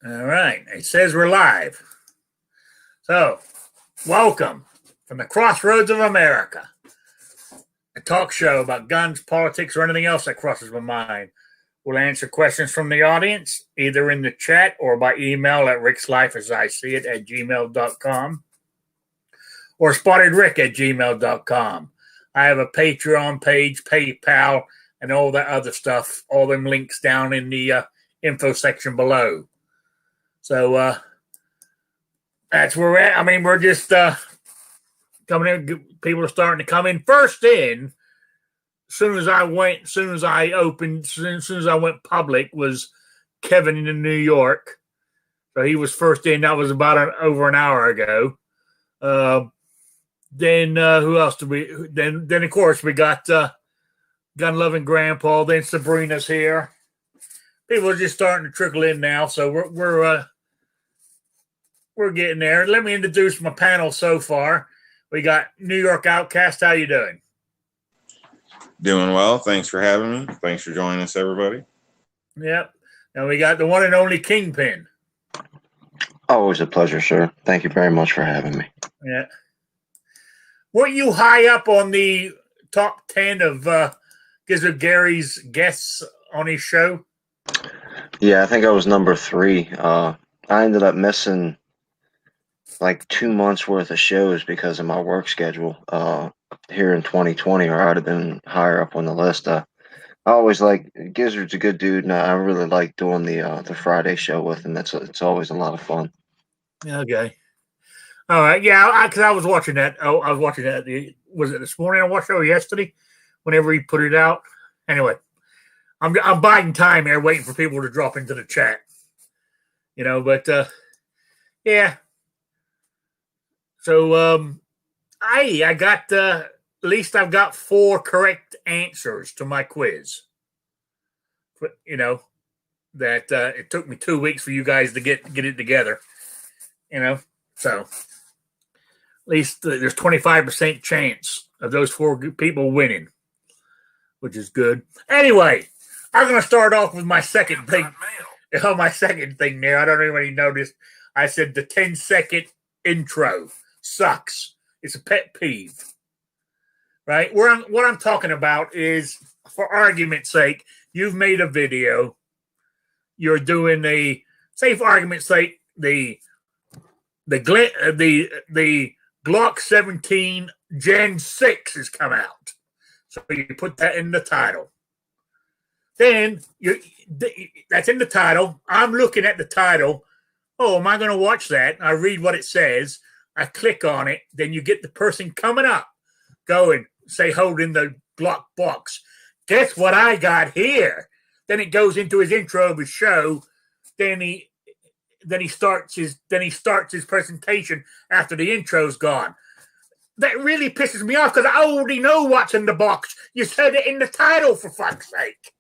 All right. It says we're live. So, welcome from the crossroads of America, a talk show about guns, politics, or anything else that crosses my mind. We'll answer questions from the audience, either in the chat or by email at rickslifeasiseeit at gmail.com or spottedrick at gmail.com. I have a Patreon page, PayPal, and all that other stuff, all them links down in the info section below. So that's where we're at. I mean, we're just coming in. People are starting to come in. First in, as soon as I went public, was Kevin in New York. So he was first in. That was about over an hour ago. Then who else did we? Then of course we got Gun Loving Grandpa. Then Sabrina's here. People are just starting to trickle in now, so we're getting there. Let me introduce my panel so far. We got New York Outcast. How you doing? Doing well. Thanks for having me. Thanks for joining us, everybody. Yep. And we got the one and only Kingpin. Always a pleasure, sir. Thank you very much for having me. Yeah. Were you high up on the top 10 of Gizzard Gary's guests on his show? Yeah, I think I was number 3. I ended up missing like 2 months worth of shows because of my work schedule here in 2020, or I'd have been higher up on the list. I always like Gizzard's a good dude, and I really like doing the Friday show with him. It's always a lot of fun. Okay. All right. Yeah, because I was watching that. Oh, I was watching that. Was it this morning I watched it or yesterday? Whenever he put it out. Anyway, I'm biding time here, waiting for people to drop into the chat. But yeah. So I got at least I've got 4 correct answers to my quiz. But, that it took me 2 weeks for you guys to get it together. So at least there's 25% chance of those 4 people winning, which is good. Anyway, I'm going to start off with my second thing. My second thing there. I don't know if anybody noticed. I said the 10-second intro sucks. It's a pet peeve, right? What I'm talking about is, for argument's sake, you've made a video. You're doing say for argument's sake, the Glock 17 Gen 6 has come out. So you put that in the title. Then that's in the title. I'm looking at the title. Oh, am I going to watch that? I read what it says. I click on it. Then you get the person coming up, going, say, holding the Glock box. Guess what I got here? Then it goes into his intro of his show. Then he starts his presentation after the intro's gone. That really pisses me off because I already know what's in the box. You said it in the title, for fuck's sake.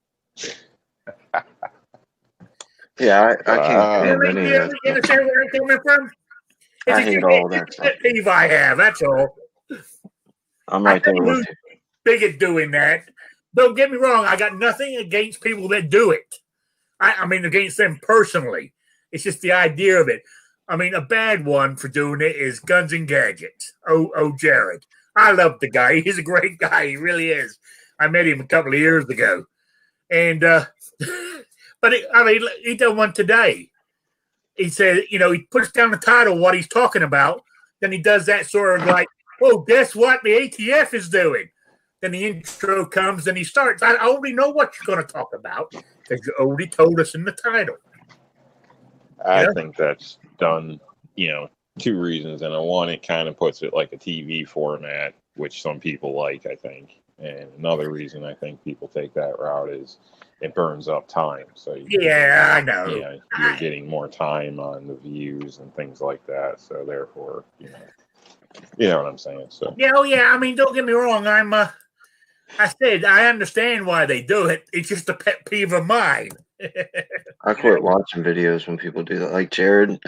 Yeah, I can't. You understand where I'm coming from? I hate all that stuff. Peeve I have. That's all. I'm right there with you. Bigot doing that. Don't get me wrong. I got nothing against people that do it. I mean, against them personally. It's just the idea of it. I mean, a bad one for doing it is Guns and Gadgets. Jared. I love the guy. He's a great guy. He really is. I met him a couple of years ago. And, but he done one today. He said, he puts down the title, what he's talking about. Then he does that sort of like, oh, guess what the ATF is doing? Then the intro comes and he starts. I already know what you're going to talk about because you already told us in the title. I think that's done, 2 reasons. And one, it kind of puts it like a TV format, which some people like, I think. And another reason I think people take that route is it burns up time. So I know. You're getting more time on the views and things like that. So therefore, you know what I'm saying. So I mean, don't get me wrong. I said I understand why they do it. It's just a pet peeve of mine. I quit watching videos when people do that. Like Jared,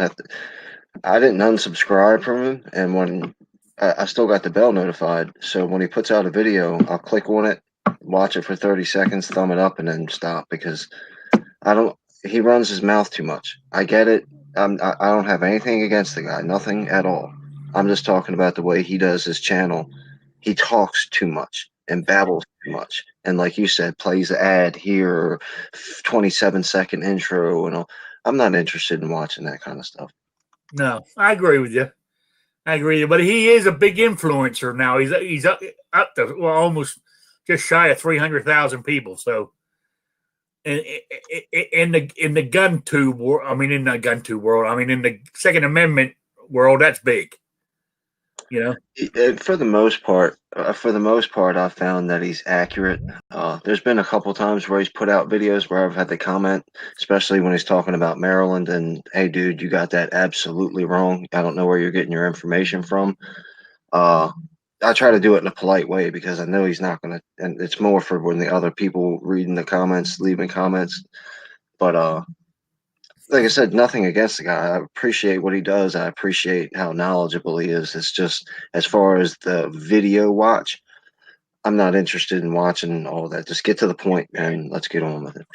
I didn't unsubscribe from him, and when I still got the bell notified. So when he puts out a video, I'll click on it, watch it for 30 seconds, thumb it up, and then stop because I don't he runs his mouth too much. I get it. I don't have anything against the guy, nothing at all. I'm just talking about the way he does his channel. He talks too much and babbles too much, and like you said, plays the ad here, 27-second intro, and all. I'm not interested in watching that kind of stuff. No, I agree with you. I agree with you. But he is a big influencer now. He's up to almost just shy of 300,000 people. So in the gun tube world, I mean in the gun tube world, I mean in the Second Amendment world, that's big. You know, For the most part, I found that he's accurate. There's been a couple times where he's put out videos where I've had to comment, especially when he's talking about Maryland. And hey, dude, you got that absolutely wrong. I don't know where you're getting your information from. I try to do it in a polite way because I know he's not going to, and it's more for when the other people reading the comments, leaving comments. But like I said, nothing against the guy. I appreciate what he does. I appreciate how knowledgeable he is. It's just as far as the video watch, I'm not interested in watching all that. Just get to the point, man. Let's get on with it.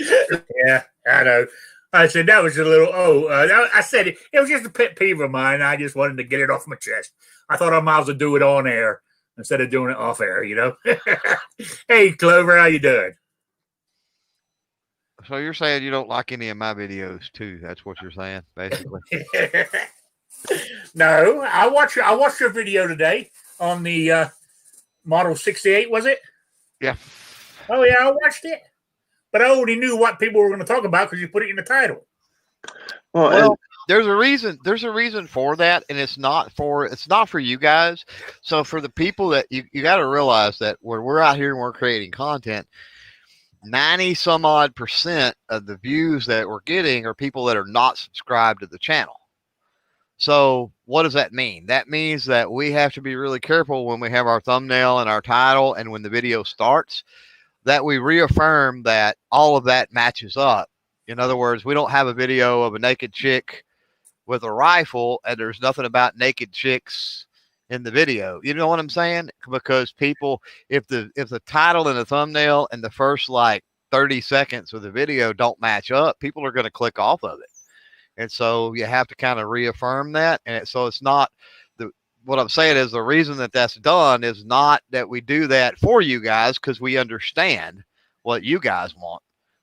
Yeah, I know. I said that was a little. I said it was just a pet peeve of mine. I just wanted to get it off my chest. I thought I might as well do it on air instead of doing it off air. You know. Hey, Clover, how you doing? So you're saying you don't like any of my videos too? That's what you're saying, basically. No, I watched your video today on the Model 68. Was it? Yeah. Oh yeah, I watched it, but I already knew what people were going to talk about because you put it in the title. Well, there's a reason. There's a reason for that, and it's not for you guys. So for the people that you got to realize that when we're out here and we're creating content, 90 some odd % of the views that we're getting are people that are not subscribed to the channel. So what does that mean? That means that we have to be really careful when we have our thumbnail and our title and when the video starts, that we reaffirm that all of that matches up. In other words, we don't have a video of a naked chick with a rifle and there's nothing about naked chicks in the video. You know what I'm saying? Because people, if the title and the thumbnail and the first like 30 seconds of the video don't match up, people are going to click off of it. And so you have to kind of reaffirm that. And so it's not what I'm saying is the reason that that's done is not that we do that for you guys because we understand what you guys want.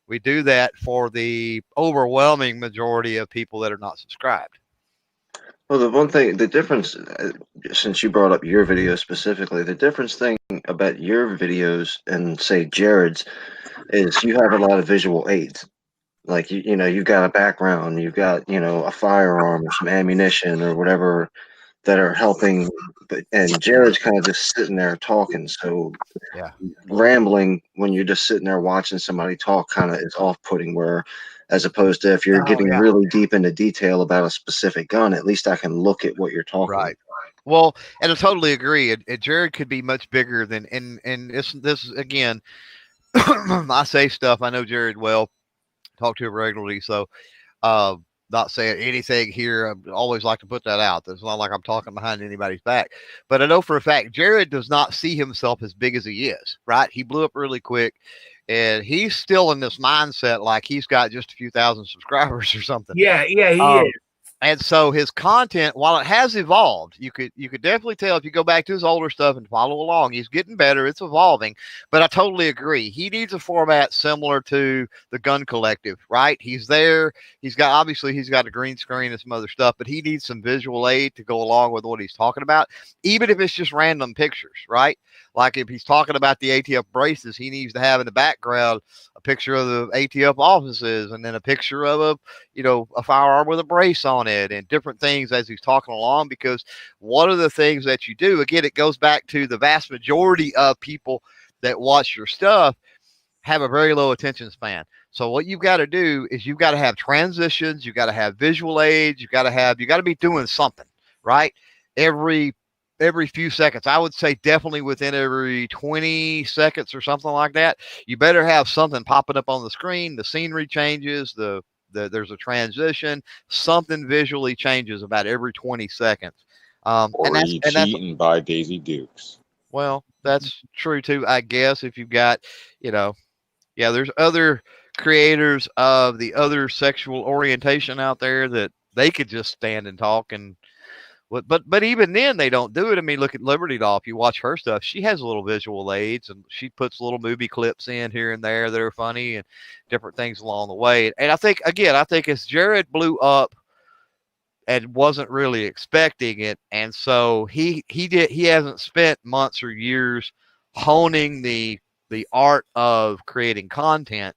We do that for the overwhelming majority of people that are not subscribed. Well, the difference, since you brought up your video specifically, the difference thing about your videos and say Jared's is you have a lot of visual aids. Like you know, you've got a background, you've got a firearm or some ammunition or whatever that are helping. And Jared's kind of just sitting there talking. So yeah, rambling when you're just sitting there watching somebody talk kind of is off-putting. Where as opposed to if you're getting really deep into detail about a specific gun, at least I can look at what you're talking about. Well, and I totally agree. Jared could be much bigger than, and this again, I say stuff. I know Jared well, talk to him regularly. So, not saying anything here. I always like to put that out. It's not like I'm talking behind anybody's back, but I know for a fact, Jared does not see himself as big as he is, right? He blew up really quick. And he's still in this mindset like he's got just a few thousand subscribers or something. Yeah, he is. And so his content, while it has evolved, you could definitely tell if you go back to his older stuff and follow along, he's getting better. It's evolving. But I totally agree. He needs a format similar to the Gun Collective, right? He's there. He's got a green screen and some other stuff, but he needs some visual aid to go along with what he's talking about, even if it's just random pictures, right? Like if he's talking about the ATF braces, he needs to have in the background a picture of the ATF offices and then a picture of a firearm with a brace on it and different things as he's talking along. Because one of the things that you do, again, it goes back to the vast majority of people that watch your stuff have a very low attention span. So what you've got to do is you've got to have transitions, you've got to have visual aids, you got to be doing something, right? Every few seconds. I would say definitely within every 20 seconds or something like that. You better have something popping up on the screen. The scenery changes, there's a transition, something visually changes about every 20 seconds. Cheating by Daisy Dukes. Well, that's true too, I guess. If you've got, there's other creators of the other sexual orientation out there that they could just stand and talk and. But even then they don't do it. I mean, look at Liberty Doll. If you watch her stuff, she has little visual aids and she puts little movie clips in here and there that are funny and different things along the way. And I think as Jared blew up and wasn't really expecting it, and so he hasn't spent months or years honing the art of creating content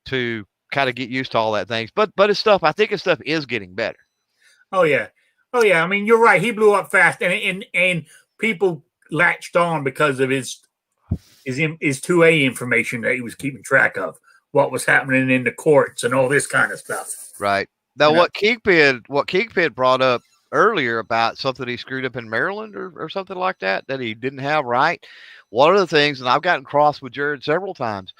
to kind of get used to all that things. But his stuff, I think his stuff is getting better. Oh yeah. Oh yeah. I mean, you're right. He blew up fast, and people latched on because of his 2A information that he was keeping track of, what was happening in the courts and all this kind of stuff. Right. Now, what Kingpin brought up earlier about something he screwed up in Maryland or something like that he didn't have right. One of the things, and I've gotten cross with Jared several times,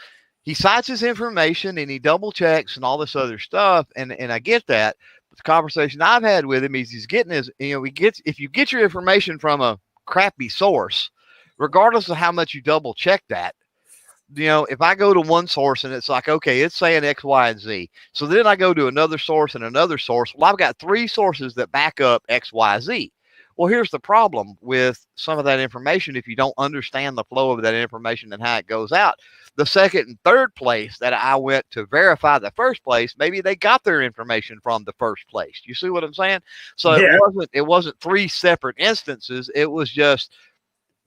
he cites his information and he double checks and all this other stuff, and I get that. But the conversation I've had with him is he's getting his, if you get your information from a crappy source, regardless of how much you double check that, if I go to one source and it's like, okay, it's saying X, Y, and Z. So then I go to another source and another source. Well, I've got 3 sources that back up X, Y, Z. Well, here's the problem with some of that information. If you don't understand the flow of that information and how it goes out, the second and third place that I went to verify the first place, maybe they got their information from the first place. You see what I'm saying? So it wasn't 3 separate instances. It was just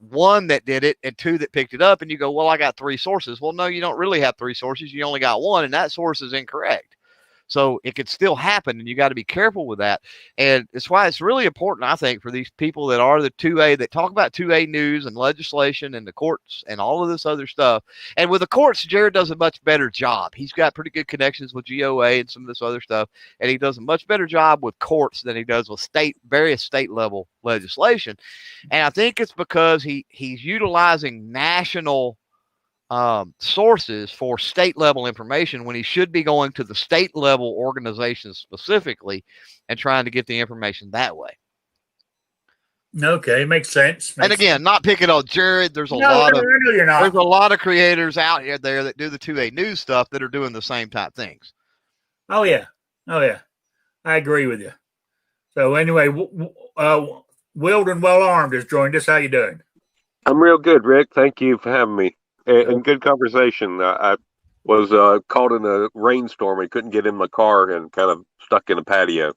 one that did it and 2 that picked it up. And you go, well, I got 3 sources. Well, no, you don't really have 3 sources. You only got 1, and that source is incorrect. So it could still happen, and you got to be careful with that. And it's why it's really important, I think, for these people that are the 2A, that talk about 2A news and legislation and the courts and all of this other stuff. And with the courts, Jared does a much better job. He's got pretty good connections with GOA and some of this other stuff, and he does a much better job with courts than he does with various state level legislation. And I think it's because he's utilizing national sources for state level information when he should be going to the state level organizations specifically and trying to get the information that way. Okay, makes sense. And again, not picking on Jared. There's a lot of creators out there that do the 2A news stuff that are doing the same type things. Oh yeah, I agree with you. So anyway, Willed and Well Armed has joined us. How you doing? I'm real good, Rick. Thank you for having me. And good conversation. I was caught in a rainstorm and couldn't get in my car and kind of stuck in a patio.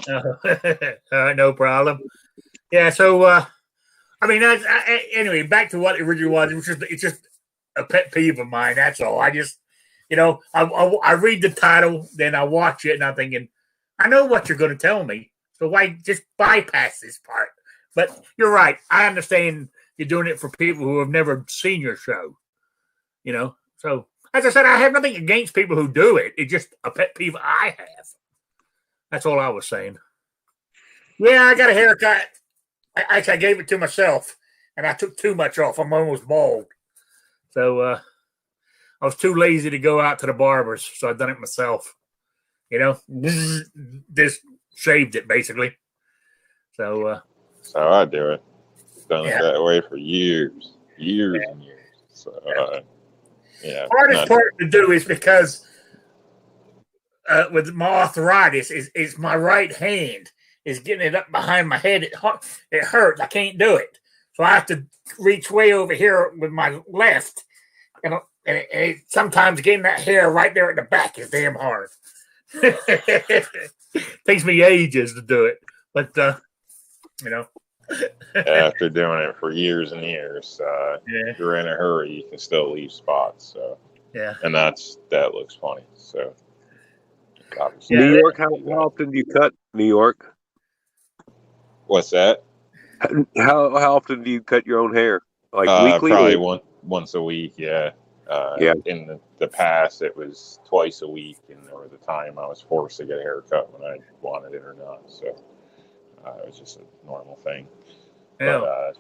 All right, no problem. Yeah, so anyway, back to what it originally was. It's just a pet peeve of mine. That's all. I just, I read the title, then I watch it, and I'm thinking, I know what you're going to tell me, so why just bypass this part? But you're right. I understand. You're doing it for people who have never seen your show, So, as I said, I have nothing against people who do it. It's just a pet peeve I have. That's all I was saying. Yeah, I got a haircut. I gave it to myself, and I took too much off. I'm almost bald. So, I was too lazy to go out to the barbers, so I done it myself. Just shaved it, basically. So, that's how I do it. Done it that way for years and years. So, hardest part to do is because with my arthritis, is my right hand is getting it up behind my head. It hurts. I can't do it, so I have to reach way over here with my left, and it, sometimes getting that hair right there at the back is damn hard. Takes me ages to do it, but after doing it for years and years, if you're in a hurry, you can still leave spots. So and that looks funny. So New York, how often do you cut New York? What's that? How often do you cut your own hair? Like weekly? Probably once a week. Yeah. In the past, it was twice a week, and there was a time I was forced to get a haircut when I wanted it or not. So. It was just a normal thing. Yeah. But,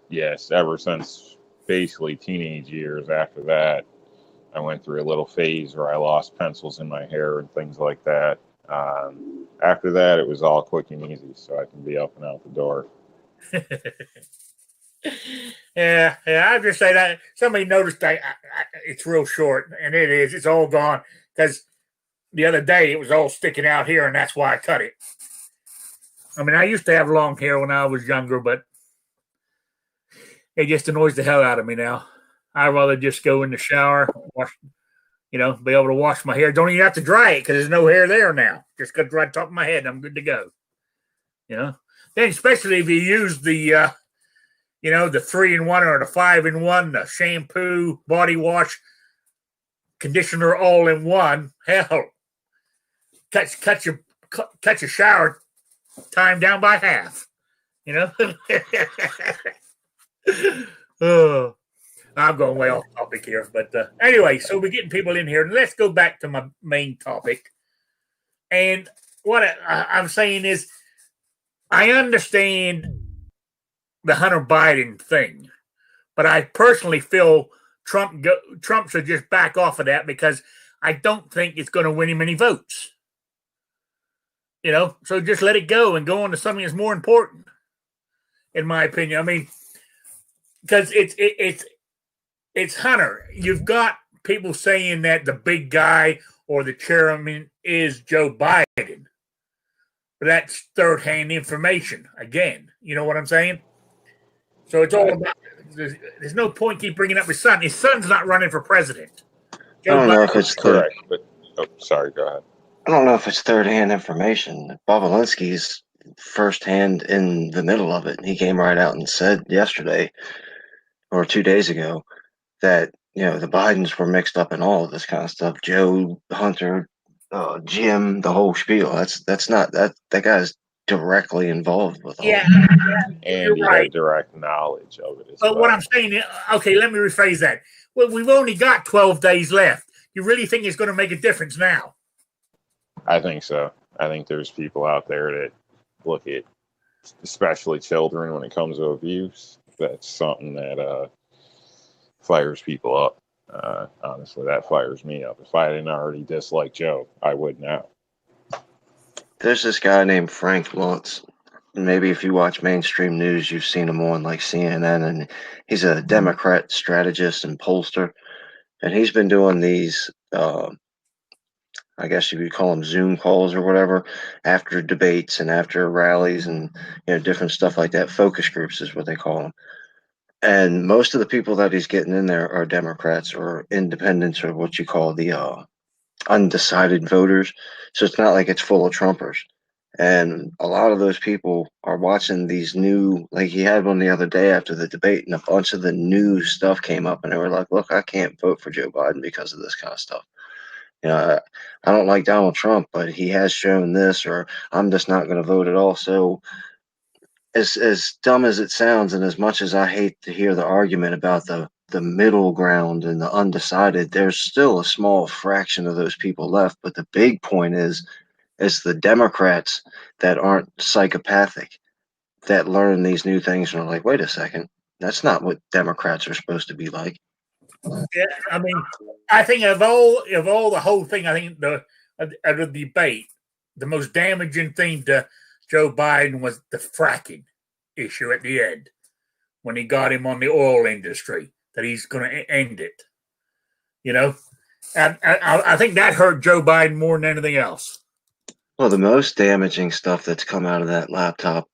yes, ever since basically teenage years after that, I went through a little phase where I lost pencils in my hair and things like that. After that, it was all quick and easy, so I can be up and out the door. Yeah, I just say that somebody noticed it's real short, and it is. It's all gone because the other day it was all sticking out here, and that's why I cut it. I mean, I used to have long hair when I was younger, but it just annoys the hell out of me now. I'd rather just go in the shower, wash, be able to wash my hair. Don't even have to dry it because there's no hair there now. Just go right top of my head, and I'm good to go. Then especially if you use the 3-in-1 or the 5-in-1, the shampoo, body wash, conditioner all in one. Hell, cut your shower time down by half. Oh, I'm going way off topic here, but anyway, so we're getting people in here, and let's go back to my main topic. And what I'm saying is, I understand the Hunter Biden thing, but I personally feel Trump should just back off of that because I don't think it's going to win him any votes. So just let it go and go on to something that's more important, in my opinion. I mean, because it's Hunter. You've got people saying that the big guy or the chairman is Joe Biden, but that's third-hand information. Again, you know what I'm saying? So it's all about. There's no point keep bringing up his son. His son's not running for president. I don't know if it's correct, but sorry, go ahead. I don't know if it's third-hand information. Bobolinsky's first-hand in the middle of it. He came right out and said yesterday or 2 days ago that the Bidens were mixed up in all of this kind of stuff. Joe, Hunter, Jim, the whole spiel. That's not that guy's directly involved with all. Yeah, and he had direct knowledge of it as well. But what I'm saying, okay, let me rephrase that. Well, we've only got 12 days left. You really think it's going to make a difference now? I think so. I think there's people out there that look at, especially children, when it comes to abuse. That's something that fires people up. Honestly, that fires me up. If I didn't already dislike Joe, I would now. There's this guy named Frank Luntz. Maybe if you watch mainstream news, you've seen him on like CNN, and he's a Democrat strategist and pollster, and he's been doing these, I guess you could call them Zoom calls or whatever, after debates and after rallies and different stuff like that. Focus groups is what they call them. And most of the people that he's getting in there are Democrats or independents or what you call the undecided voters. So it's not like it's full of Trumpers. And a lot of those people are watching these new, like he had one the other day after the debate, and a bunch of the new stuff came up, and they were like, look, I can't vote for Joe Biden because of this kind of stuff. I don't like Donald Trump, but he has shown this, or I'm just not going to vote at all. So as dumb as it sounds, and as much as I hate to hear the argument about the middle ground and the undecided, there's still a small fraction of those people left. But the big point is the Democrats that aren't psychopathic, that learn these new things and are like, wait a second, that's not what Democrats are supposed to be like. Yeah, I mean, I think of all the whole thing, I think the debate, the most damaging thing to Joe Biden was the fracking issue at the end when he got him on the oil industry, that he's going to end it. And I think that hurt Joe Biden more than anything else. Well, the most damaging stuff that's come out of that laptop,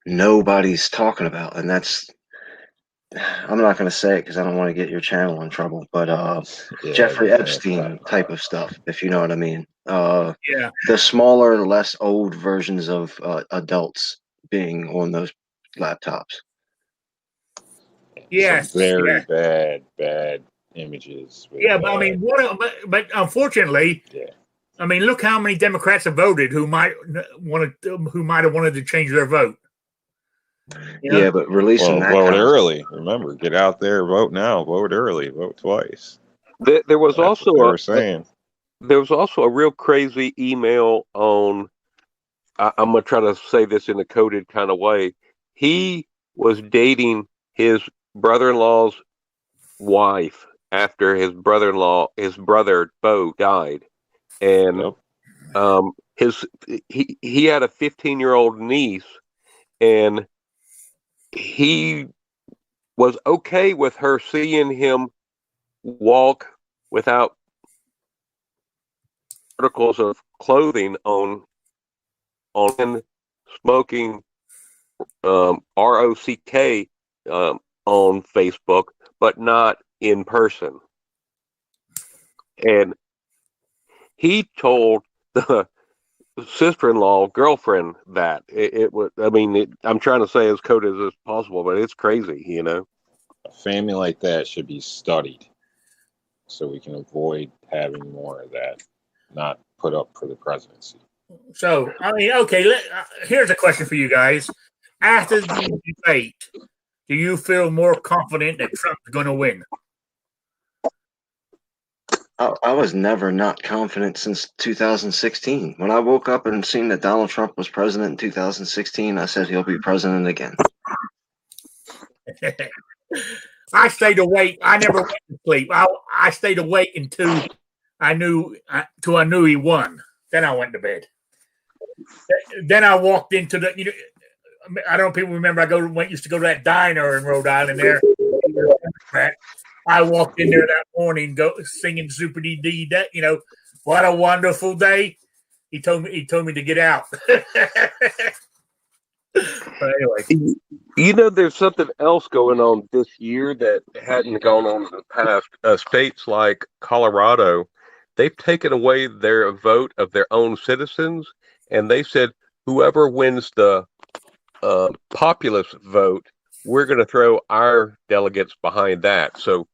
nobody's talking about, and that's, I'm not going to say it because I don't want to get your channel in trouble, but Jeffrey Epstein type of stuff, if you know what I mean. The smaller, less old versions of adults being on those laptops. Yes, some very bad images. Yeah, but I mean, but unfortunately, I mean, look how many Democrats have voted who might have wanted to change their vote. Yeah, but releasing that vote early. Remember, get out there, vote now, vote early, vote twice. There was also there was also a real crazy email on. I'm gonna try to say this in a coded kind of way. He was dating his brother-in-law's wife after his brother Bo died, and he had a 15-year-old niece, and he was okay with her seeing him walk without articles of clothing on smoking ROCK on Facebook, but not in person. And he told the sister-in-law girlfriend that it was. I mean, I'm trying to say as coded as possible, but it's crazy, you know. A family like that should be studied so we can avoid having more of that, not put up for the presidency. So, I mean, okay, here's a question for you guys. After the debate, do you feel more confident that Trump's going to win? I was never not confident since 2016. When I woke up and seen that Donald Trump was president in 2016, I said he'll be president again. I stayed awake. I never went to sleep. I stayed awake until I knew he won. Then I went to bed. Then I walked into the. You know, I don't know if people remember. Used to go to that diner in Rhode Island. There, I walked in there that morning, singing "Super D." That, you know, what a wonderful day. He told me to get out. But anyway, you know, there's something else going on this year that hadn't gone on in the past. States like Colorado, they've taken away their vote of their own citizens, and they said whoever wins the populist vote, we're going to throw our delegates behind that. So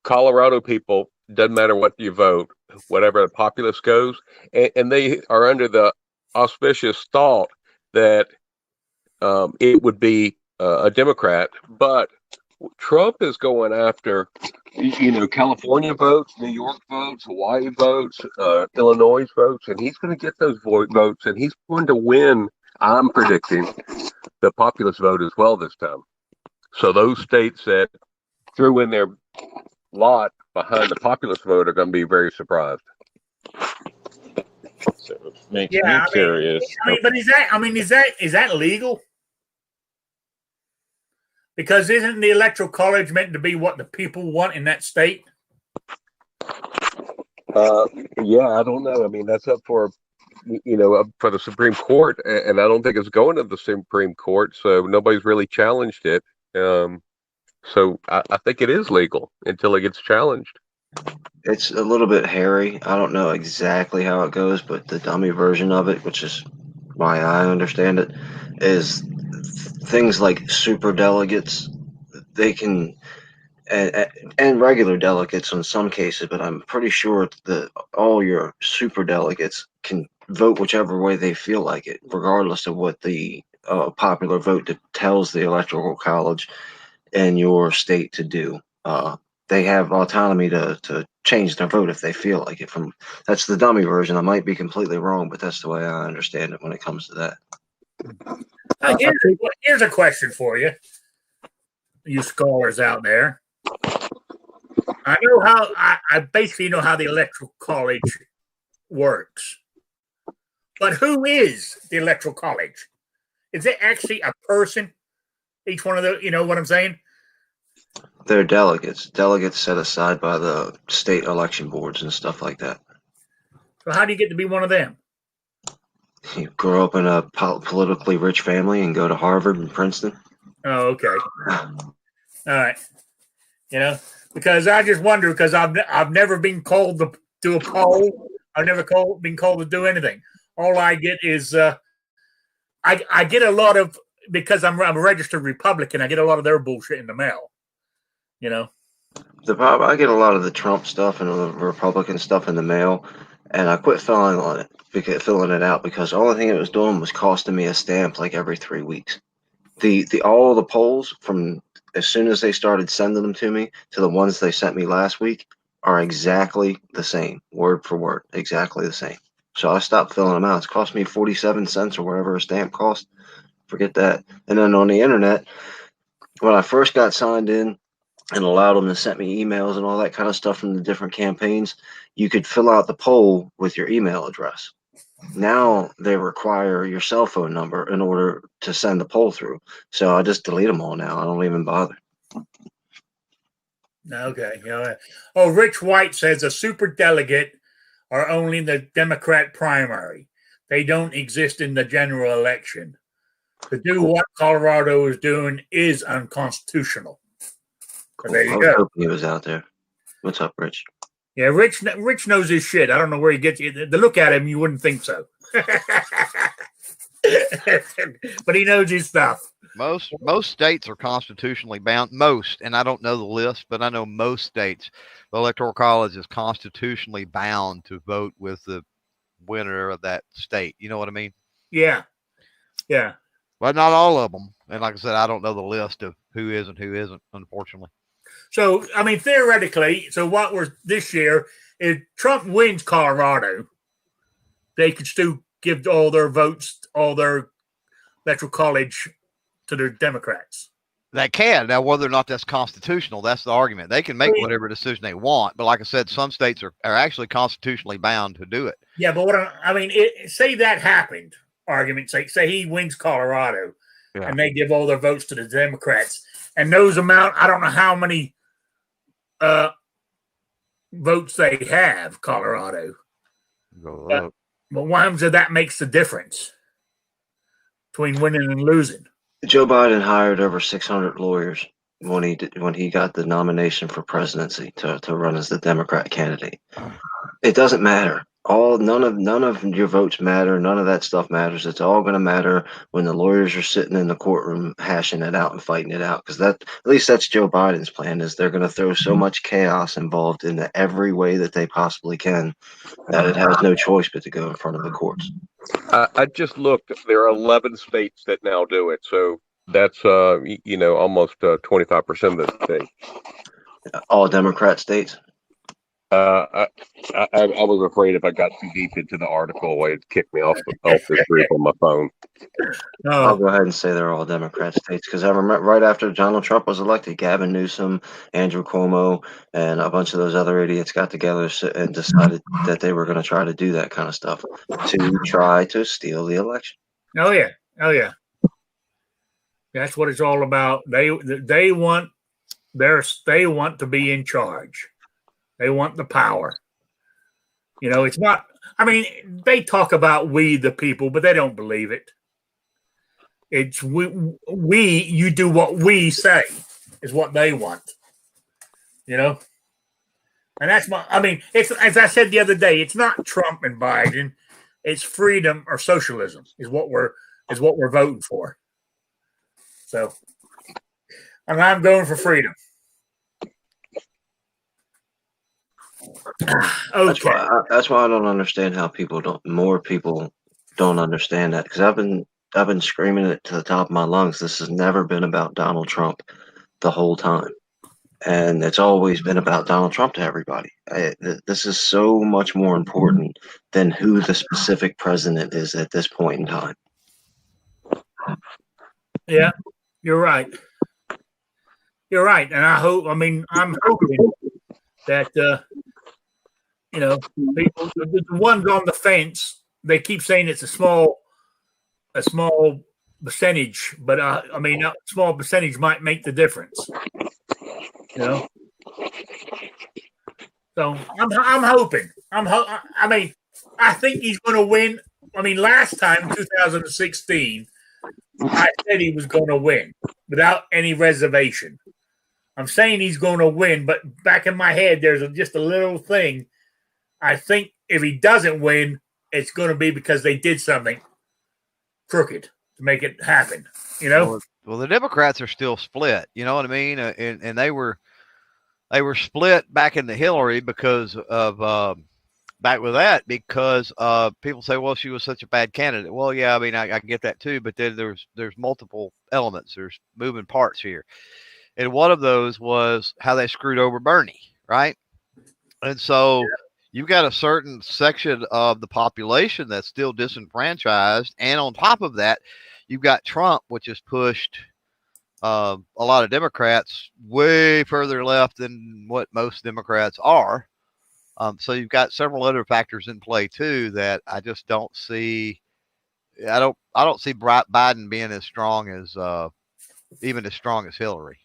Colorado people, doesn't matter what you vote, whatever the populist goes, and they are under the auspicious thought that it would be a Democrat, but Trump is going after, you know, California votes, New York votes, Hawaii votes, Illinois votes, and he's going to get those votes, and he's going to win. I'm predicting the populist vote as well this time. So those states that threw in their lot behind the populist vote are going to be very surprised. So it makes me curious. But is that legal? Because isn't the electoral college meant to be what the people want in that state? Yeah, I don't know. I mean, that's up for, you know, up for the Supreme Court, and I don't think it's going to the Supreme Court, so nobody's really challenged it. So I think it is legal until it gets challenged. It's a little bit hairy. I don't know exactly how it goes, but the dummy version of it, which is why I understand it, is things like super delegates. They can, and regular delegates in some cases, but I'm pretty sure that all your super delegates can vote whichever way they feel like it, regardless of what the popular vote tells the electoral college in your state to do. They have autonomy to change their vote if they feel like it. That's the dummy version. I might be completely wrong, but that's the way I understand it when it comes to that. Here's a question for you scholars out there. I know I basically know how the electoral college works, but who is the electoral college? Is it actually a person? Each one of the, you know what I'm saying? They're delegates set aside by the state election boards and stuff like that. So how do you get to be one of them? You grow up in a politically rich family and go to Harvard and Princeton. Oh, okay. All right. You know, because I just wonder, because I've never been called to do a poll. I've never been called to do anything. All I get is I get a lot of, because I'm a registered Republican, I get a lot of their bullshit in the mail. You know, I get a lot of the Trump stuff and the Republican stuff in the mail, and I quit filling it out because the only thing it was doing was costing me a stamp like every 3 weeks. All the polls from as soon as they started sending them to me to the ones they sent me last week are exactly the same, word for word, exactly the same. So I stopped filling them out. It's cost me 47 cents or whatever a stamp cost. Forget that. And then on the internet, when I first got signed in and allowed them to send me emails and all that kind of stuff from the different campaigns, you could fill out the poll with your email address. Now they require your cell phone number in order to send the poll through. So I just delete them all now. I don't even bother. Okay. Oh, Rich White says a super delegate are only in the Democrat primary. They don't exist in the general election. To do what Colorado is doing is unconstitutional. Cool. There you I was go. hoping he was out there. What's up, Rich? Yeah, Rich knows his shit. I don't know where he gets it. To look at him, you wouldn't think so. But he knows his stuff. Most states are constitutionally bound. Most, and I don't know the list, but I know most states, the Electoral College is constitutionally bound to vote with the winner of that state. You know what I mean? Yeah. But not all of them. And like I said, I don't know the list of who is and who isn't, unfortunately. So, I mean, theoretically, so what we're this year, if Trump wins Colorado, they could still give all their votes, all their Electoral College to the Democrats. They can. Now, whether or not that's constitutional, that's the argument. They can make whatever decision they want. But like I said, some states are actually constitutionally bound to do it. Yeah, but say that happened, argument's sake, say he wins Colorado and they give all their votes to the Democrats. And those amount, I don't know how many votes they have, Colorado. But what happens if that makes the difference between winning and losing? Joe Biden hired over 600 lawyers when he got the nomination for presidency to run as the Democrat candidate. It doesn't matter. None of your votes matter. None of that stuff matters. It's all going to matter when the lawyers are sitting in the courtroom hashing it out and fighting it out. Because at least that's Joe Biden's plan, is they're going to throw so much chaos involved in every way that they possibly can that it has no choice but to go in front of the courts. I just looked. There are 11 states that now do it. So that's almost 25% of the state. All Democrat states. I was afraid if I got too deep into the article, it'd kick me off this group on my phone. I'll go ahead and say they're all Democrat states because I remember right after Donald Trump was elected, Gavin Newsom, Andrew Cuomo, and a bunch of those other idiots got together and decided that they were going to try to do that kind of stuff to try to steal the election. Oh yeah. That's what it's all about. They want to be in charge. They want the power. It's not. I mean, they talk about we the people, but they don't believe it. It's we. You do what we say is what they want. And that's it's as I said the other day. It's not Trump and Biden. It's freedom or socialism is what we're voting for. So, and I'm going for freedom. Okay. That's why I don't understand how more people don't understand that, because I've been screaming it to the top of my lungs. This has never been about Donald Trump the whole time, and it's always been about Donald Trump to everybody. This is so much more important than who the specific president is at this point in time. Yeah, you're right. And I'm hoping that people, the ones on the fence, they keep saying it's a small percentage, but a small percentage might make the difference. So I'm hoping. I think he's going to win. Last time, 2016, I said he was going to win without any reservation. I'm saying he's going to win, but back in my head, there's just a little thing. I think if he doesn't win, it's going to be because they did something crooked to make it happen. Well, the Democrats are still split. You know what I mean? And they were split back in the Hillary because of back with that, because people say, well, she was such a bad candidate. Well, yeah, I get that too, but then there's multiple elements. There's moving parts here. And one of those was how they screwed over Bernie, right? And so you've got a certain section of the population that's still disenfranchised. And on top of that, you've got Trump, which has pushed a lot of Democrats way further left than what most Democrats are. So you've got several other factors in play too that I just don't see. I don't see Biden being as strong as even as strong as Hillary.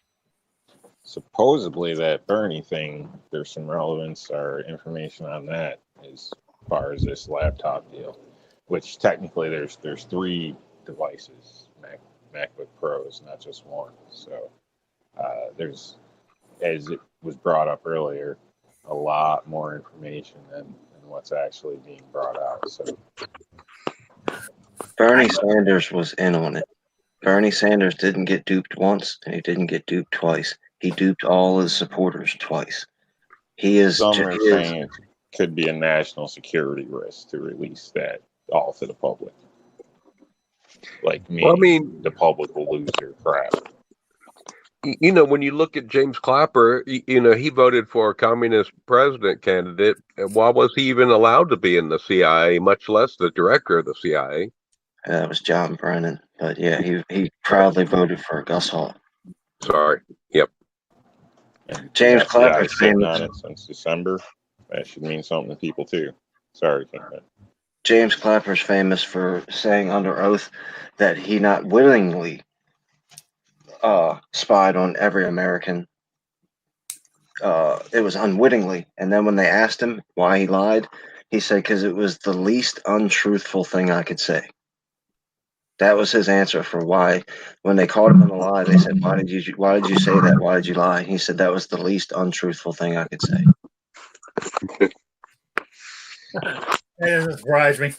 Supposedly that Bernie thing, there's some relevance or information on that as far as this laptop deal, which technically there's 3 devices, MacBook Pros, not just one. So there's, as it was brought up earlier, a lot more information than what's actually being brought out. So Bernie Sanders was in on it. Bernie Sanders didn't get duped once, and he didn't get duped twice. He duped all his supporters twice. Some are saying it could be a national security risk to release that all to the public. Like me, Well, I mean, the public will lose their crap. You know, when you look at James Clapper, you know, he voted for a communist president candidate. Why was he even allowed to be in the CIA, much less the director of the CIA? That was John Brennan. But yeah, he proudly voted for Gus Hall. Sorry. Yep. And James the FBI Clapper's sitting famous. on it since December. That should mean something to people too. Sorry, Kingman. James Clapper's famous for saying under oath that he not willingly spied on every American. It was unwittingly. And then when they asked him why he lied, he said, because it was the least untruthful thing I could say. That was his answer for why, when they caught him in a lie, they said, why did you say that? Why did you lie? He said, that was the least untruthful thing I could say. That doesn't surprise me.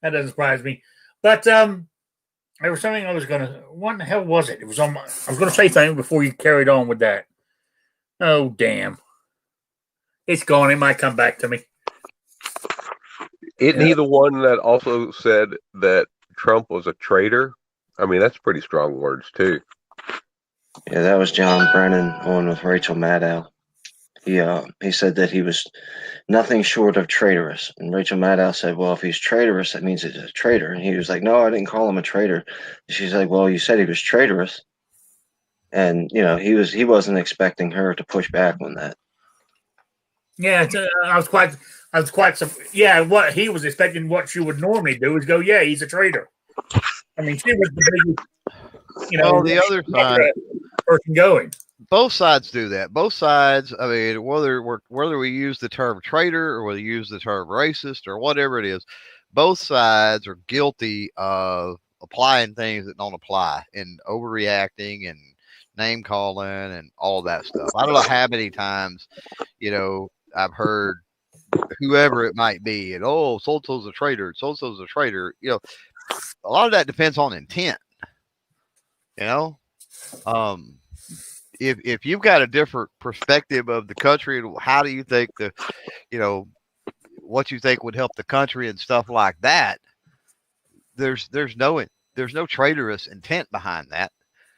That doesn't surprise me. But there was something I was gonna. What the hell was it? It was on my. I was gonna say something before you carried on with that. Oh damn! It's gone. It might come back to me. Isn't he the one that also said that Trump was a traitor? I mean, that's pretty strong words too. Yeah, that was John Brennan on with Rachel Maddow. He said that he was nothing short of traitorous. And Rachel Maddow said, well, if he's traitorous, that means he's a traitor. And he was like, no, I didn't call him a traitor. She's like, well, you said he was traitorous. And, you know, he wasn't expecting her to push back on that. Yeah, I was quite. Yeah, what he was expecting, what she would normally do is go, yeah, he's a traitor. I mean, she was the biggest, you know, Well, the other side, person going. Both sides do that. Both sides. I mean, whether we use the term traitor or whether we use the term racist or whatever it is, both sides are guilty of applying things that don't apply and overreacting and name calling and all that stuff. I don't know how many times, you know, I've heard whoever it might be, and so-and-so's a traitor, so-and-so's a traitor. You know, a lot of that depends on intent. You know, if you've got a different perspective of the country, how do you think what you think would help the country and stuff like that? There's no traitorous intent behind that,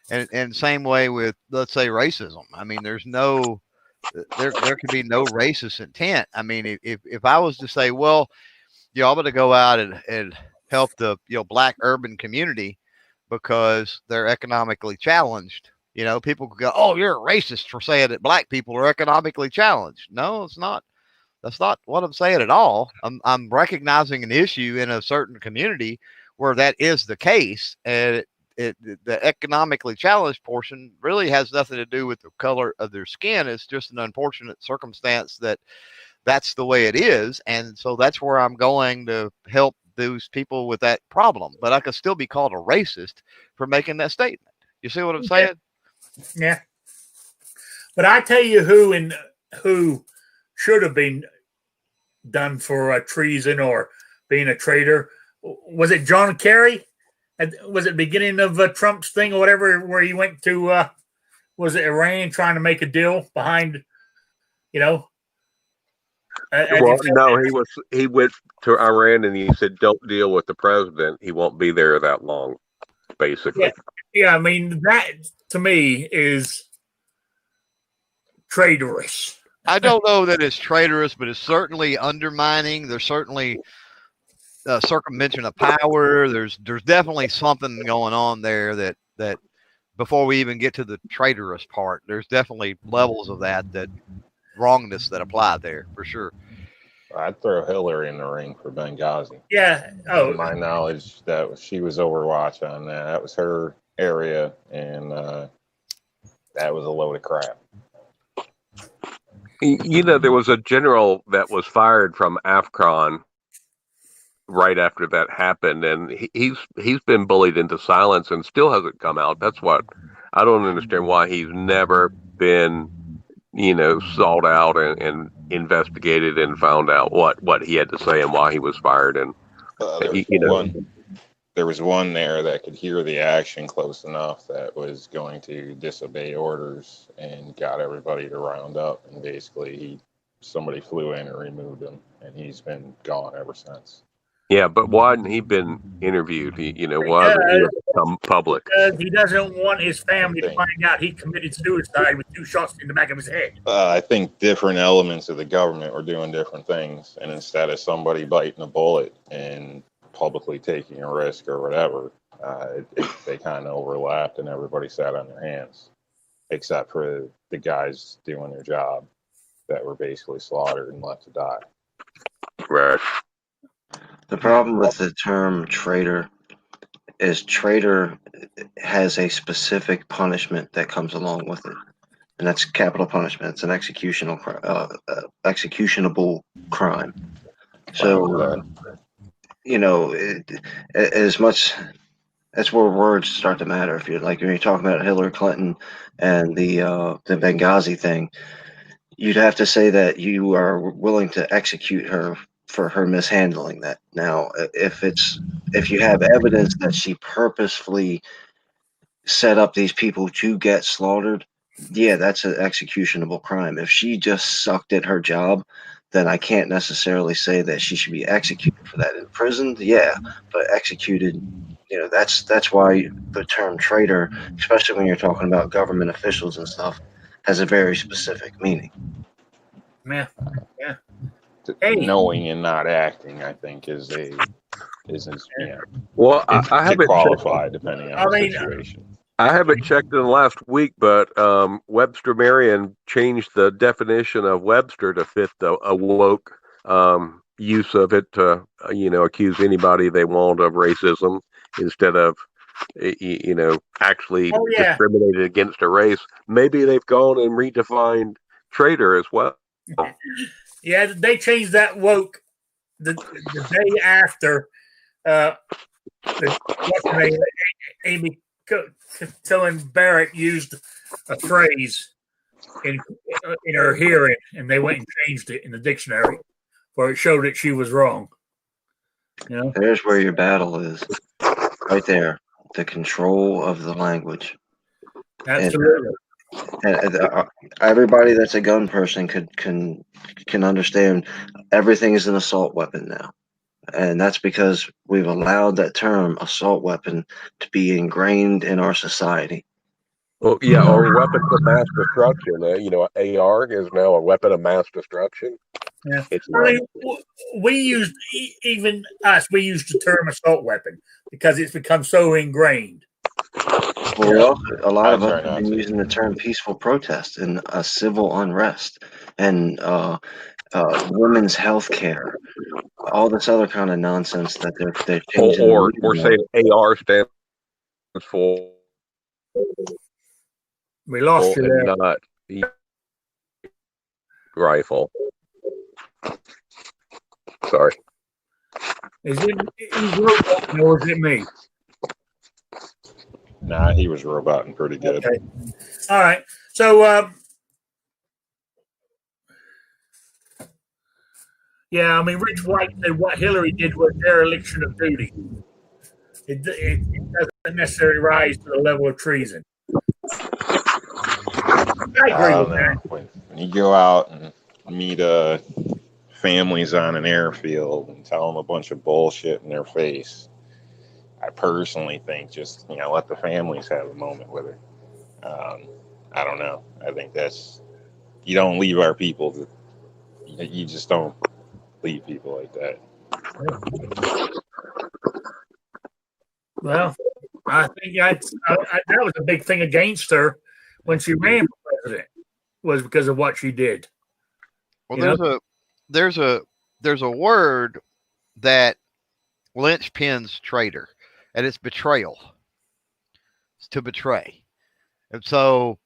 and same way with, let's say, racism. I mean, there could be no racist intent. I mean, if I was to say, well, I'm going to go out and help the black urban community because they're economically challenged. You know, people could go, oh, you're a racist for saying that black people are economically challenged. No, it's not. That's not what I'm saying at all. I'm recognizing an issue in a certain community where that is the case, and the economically challenged portion really has nothing to do with the color of their skin. It's just an unfortunate circumstance that's the way it is, and so that's where I'm going to help those people with that problem. But I could still be called a racist for making that statement. You see what I'm saying? Yeah. But I tell you who should have been done for treason or being a traitor. Was it John Kerry? Was it beginning of Trump's thing or whatever, where he went to, was it Iran, trying to make a deal behind, Well, no, he went to Iran and he said, don't deal with the president. He won't be there that long, basically. Yeah, I mean, that to me is traitorous. I don't know that it's traitorous, but it's certainly undermining. There's certainly circumvention of power. There's definitely something going on there that before we even get to the traitorous part, there's definitely levels of that wrongness that apply there for sure. I'd throw Hillary in the ring for Benghazi. Yeah. To my knowledge, she was Overwatch on that. That was her area, and that was a load of crap. You know, there was a general that was fired from AFCON right after that happened, and he's been bullied into silence and still hasn't come out. That's what I don't understand, why he's never been, sought out and investigated and found out what he had to say and why he was fired. And there was one there that could hear the action close enough that was going to disobey orders and got everybody to round up, and basically somebody flew in and removed him, and he's been gone ever since. Yeah, but why hadn't he been interviewed? Why hasn't he become public? Because he doesn't want his family to find out he committed suicide with 2 shots in the back of his head. I think different elements of the government were doing different things, and instead of somebody biting a bullet and publicly taking a risk or whatever, they kind of overlapped, and everybody sat on their hands, except for the guys doing their job that were basically slaughtered and left to die. Right. The problem with the term traitor is traitor has a specific punishment that comes along with it, and that's capital punishment. It's an executionable crime. So, as much that's where words start to matter. If you're when you're talking about Hillary Clinton and the Benghazi thing, you'd have to say that you are willing to execute her for her mishandling that. Now, if you have evidence that she purposefully set up these people to get slaughtered, yeah, that's an executionable crime. If she just sucked at her job, then I can't necessarily say that she should be executed for that. Imprisoned, yeah, but executed, that's why the term traitor, especially when you're talking about government officials and stuff, has a very specific meaning. Yeah. Knowing and not acting, I think, is well, I haven't qualified depending on the situation. I haven't checked in the last week, but Webster Merriam changed the definition of Webster to fit the woke use of it to, accuse anybody they want of racism instead of, actually discriminated against a race. Maybe they've gone and redefined traitor as well. Yeah, they changed that woke the day after Amy Tillen Barrett used a phrase in her hearing, and they went and changed it in the dictionary, where it showed that she was wrong. There's where your battle is, right there. The control of the language. Absolutely. And everybody that's a gun person can understand everything is an assault weapon now, and that's because we've allowed that term assault weapon to be ingrained in our society. Well, yeah, or weapons of mass destruction. AR is now a weapon of mass destruction. Yeah, we used we used the term assault weapon because it's become so ingrained. Well, a lot of us have been using the term peaceful protest and civil unrest and women's health care, all this other kind of nonsense that they're changing. Or saying AR stands for. We lost you there. Not rifle. Sorry. Is it or is it me? Nah, he was roboting pretty good. Okay. All right. So, Rich White said what Hillary did was dereliction of duty. It doesn't necessarily rise to the level of treason. I agree with that. When you go out and meet families on an airfield and tell them a bunch of bullshit in their face, I personally think just let the families have a moment with it. I don't know. I think you don't leave our people. You just don't leave people like that. Well, I think that was a big thing against her when she ran for president, was because of what she did. Well, there's a there's a word that linchpins traitor, and it's betrayal. It's to betray. And so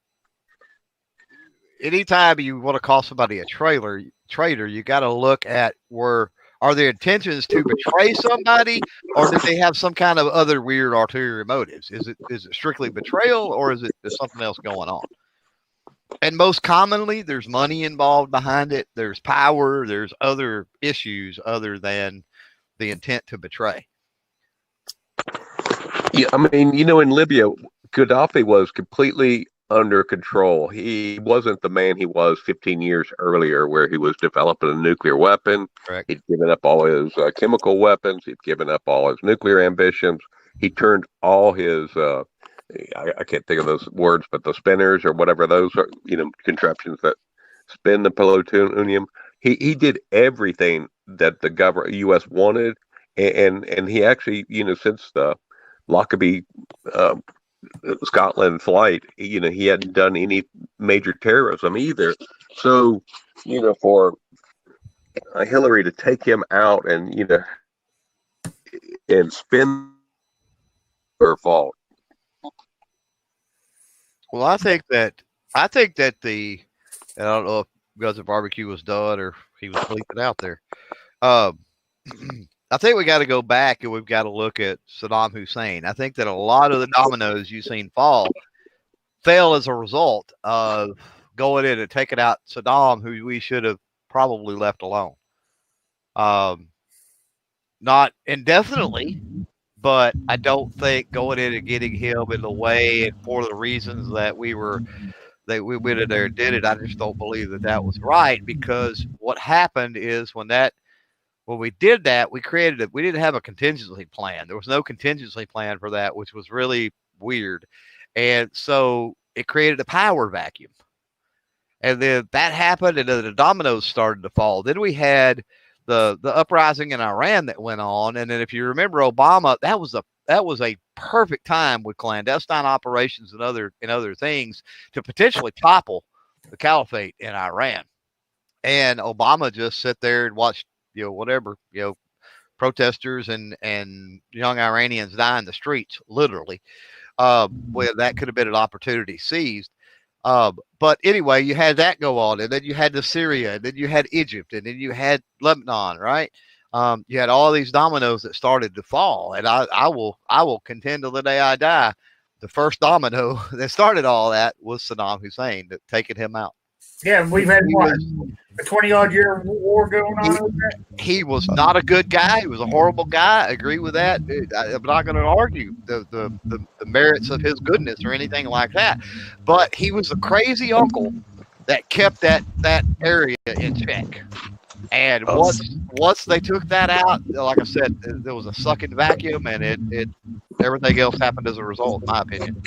anytime you want to call somebody a traitor, you got to look at are their intentions to betray somebody, or do they have some kind of other weird ulterior motives? Is it strictly betrayal, or is something else going on? And most commonly, there's money involved behind it. There's power. There's other issues other than the intent to betray. Yeah, I mean, in Libya, Gaddafi was completely under control. He wasn't the man he was 15 years earlier, where he was developing a nuclear weapon. Correct. He'd given up all his chemical weapons. He'd given up all his nuclear ambitions. He turned all his, I can't think of those words, but the spinners or whatever those are, contraptions that spin the plutonium. He did everything that the U.S. wanted, and he actually, since the Lockerbie Scotland flight, he hadn't done any major terrorism either. So, for Hillary to take him out and spin her fault. Well, I think that I don't know if Guns of Barbecue was done or he was bleeping out there. I think we got to go back and we've got to look at Saddam Hussein. I think that a lot of the dominoes you've seen fell as a result of going in and taking out Saddam, who we should have probably left alone. Not indefinitely, but I don't think going in and getting him in the way and for the reasons that we went in there and did it, I just don't believe that was right, because what happened is when we did that, we didn't have a contingency plan. There was no contingency plan for that, which was really weird. And so it created a power vacuum. And then that happened, and then the dominoes started to fall. Then we had the uprising in Iran that went on. And then if you remember Obama, that was a perfect time with clandestine operations and other things to potentially topple the caliphate in Iran. And Obama just sat there and watched, protesters and young Iranians die in the streets, literally. Where that could have been an opportunity seized. But anyway, you had that go on, and then you had Syria, and then you had Egypt, and then you had Lebanon, right? You had all these dominoes that started to fall, and I will contend till the day I die. The first domino that started all that was Saddam Hussein, taking him out. Yeah, and we've had a 20-odd year war going on. He was not a good guy. He was a horrible guy. I agree with that. I'm not going to argue the merits of his goodness or anything like that. But he was a crazy uncle that kept that area in check. And once they took that out, like I said, there was a sucking vacuum, and it everything else happened as a result, in my opinion.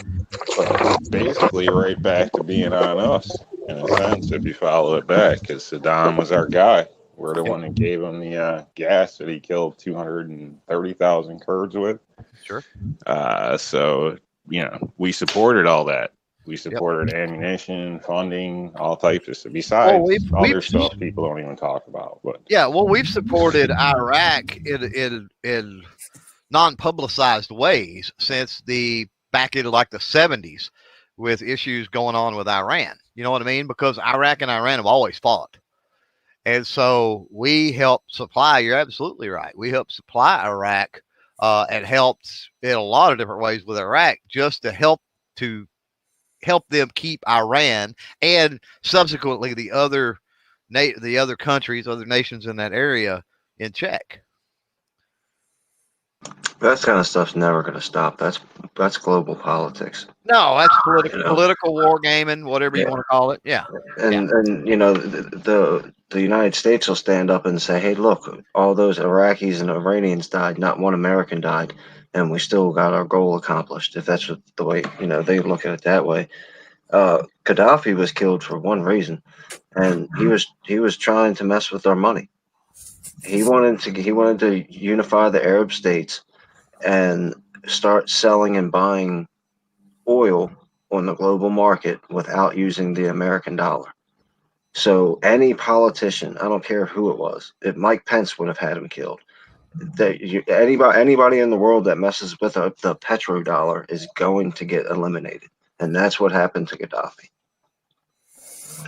Basically, right back to being on us, in a sense, if you follow it back, because Saddam was our guy. We're the one that gave him the gas that he killed 230,000 Kurds with. Sure. So, we supported all that. We supported ammunition, funding, all types of stuff. Besides other stuff people don't even talk about. But yeah, well, we've supported Iraq in non-publicized ways since back in like the 70s, with issues going on with Iran. You know what I mean? Because Iraq and Iran have always fought. And so we helped supply, you're absolutely right. We helped supply Iraq and helped in a lot of different ways with Iraq, just to help them keep Iran and subsequently the other countries, other nations in that area in check. That kind of stuff's never going to stop. That's global politics. No, that's political war gaming, whatever you want to call it. Yeah. And the United States will stand up and say, hey, look, all those Iraqis and Iranians died, not one American died, and we still got our goal accomplished, if that's the way, they look at it that way. Gaddafi was killed for one reason, and he was trying to mess with our money. He wanted to unify the Arab states and start selling and buying oil on the global market without using the American dollar. So any politician, I don't care who it was, if Mike Pence would have had him killed, anybody in the world that messes with the petrodollar is going to get eliminated, and that's what happened to Gaddafi.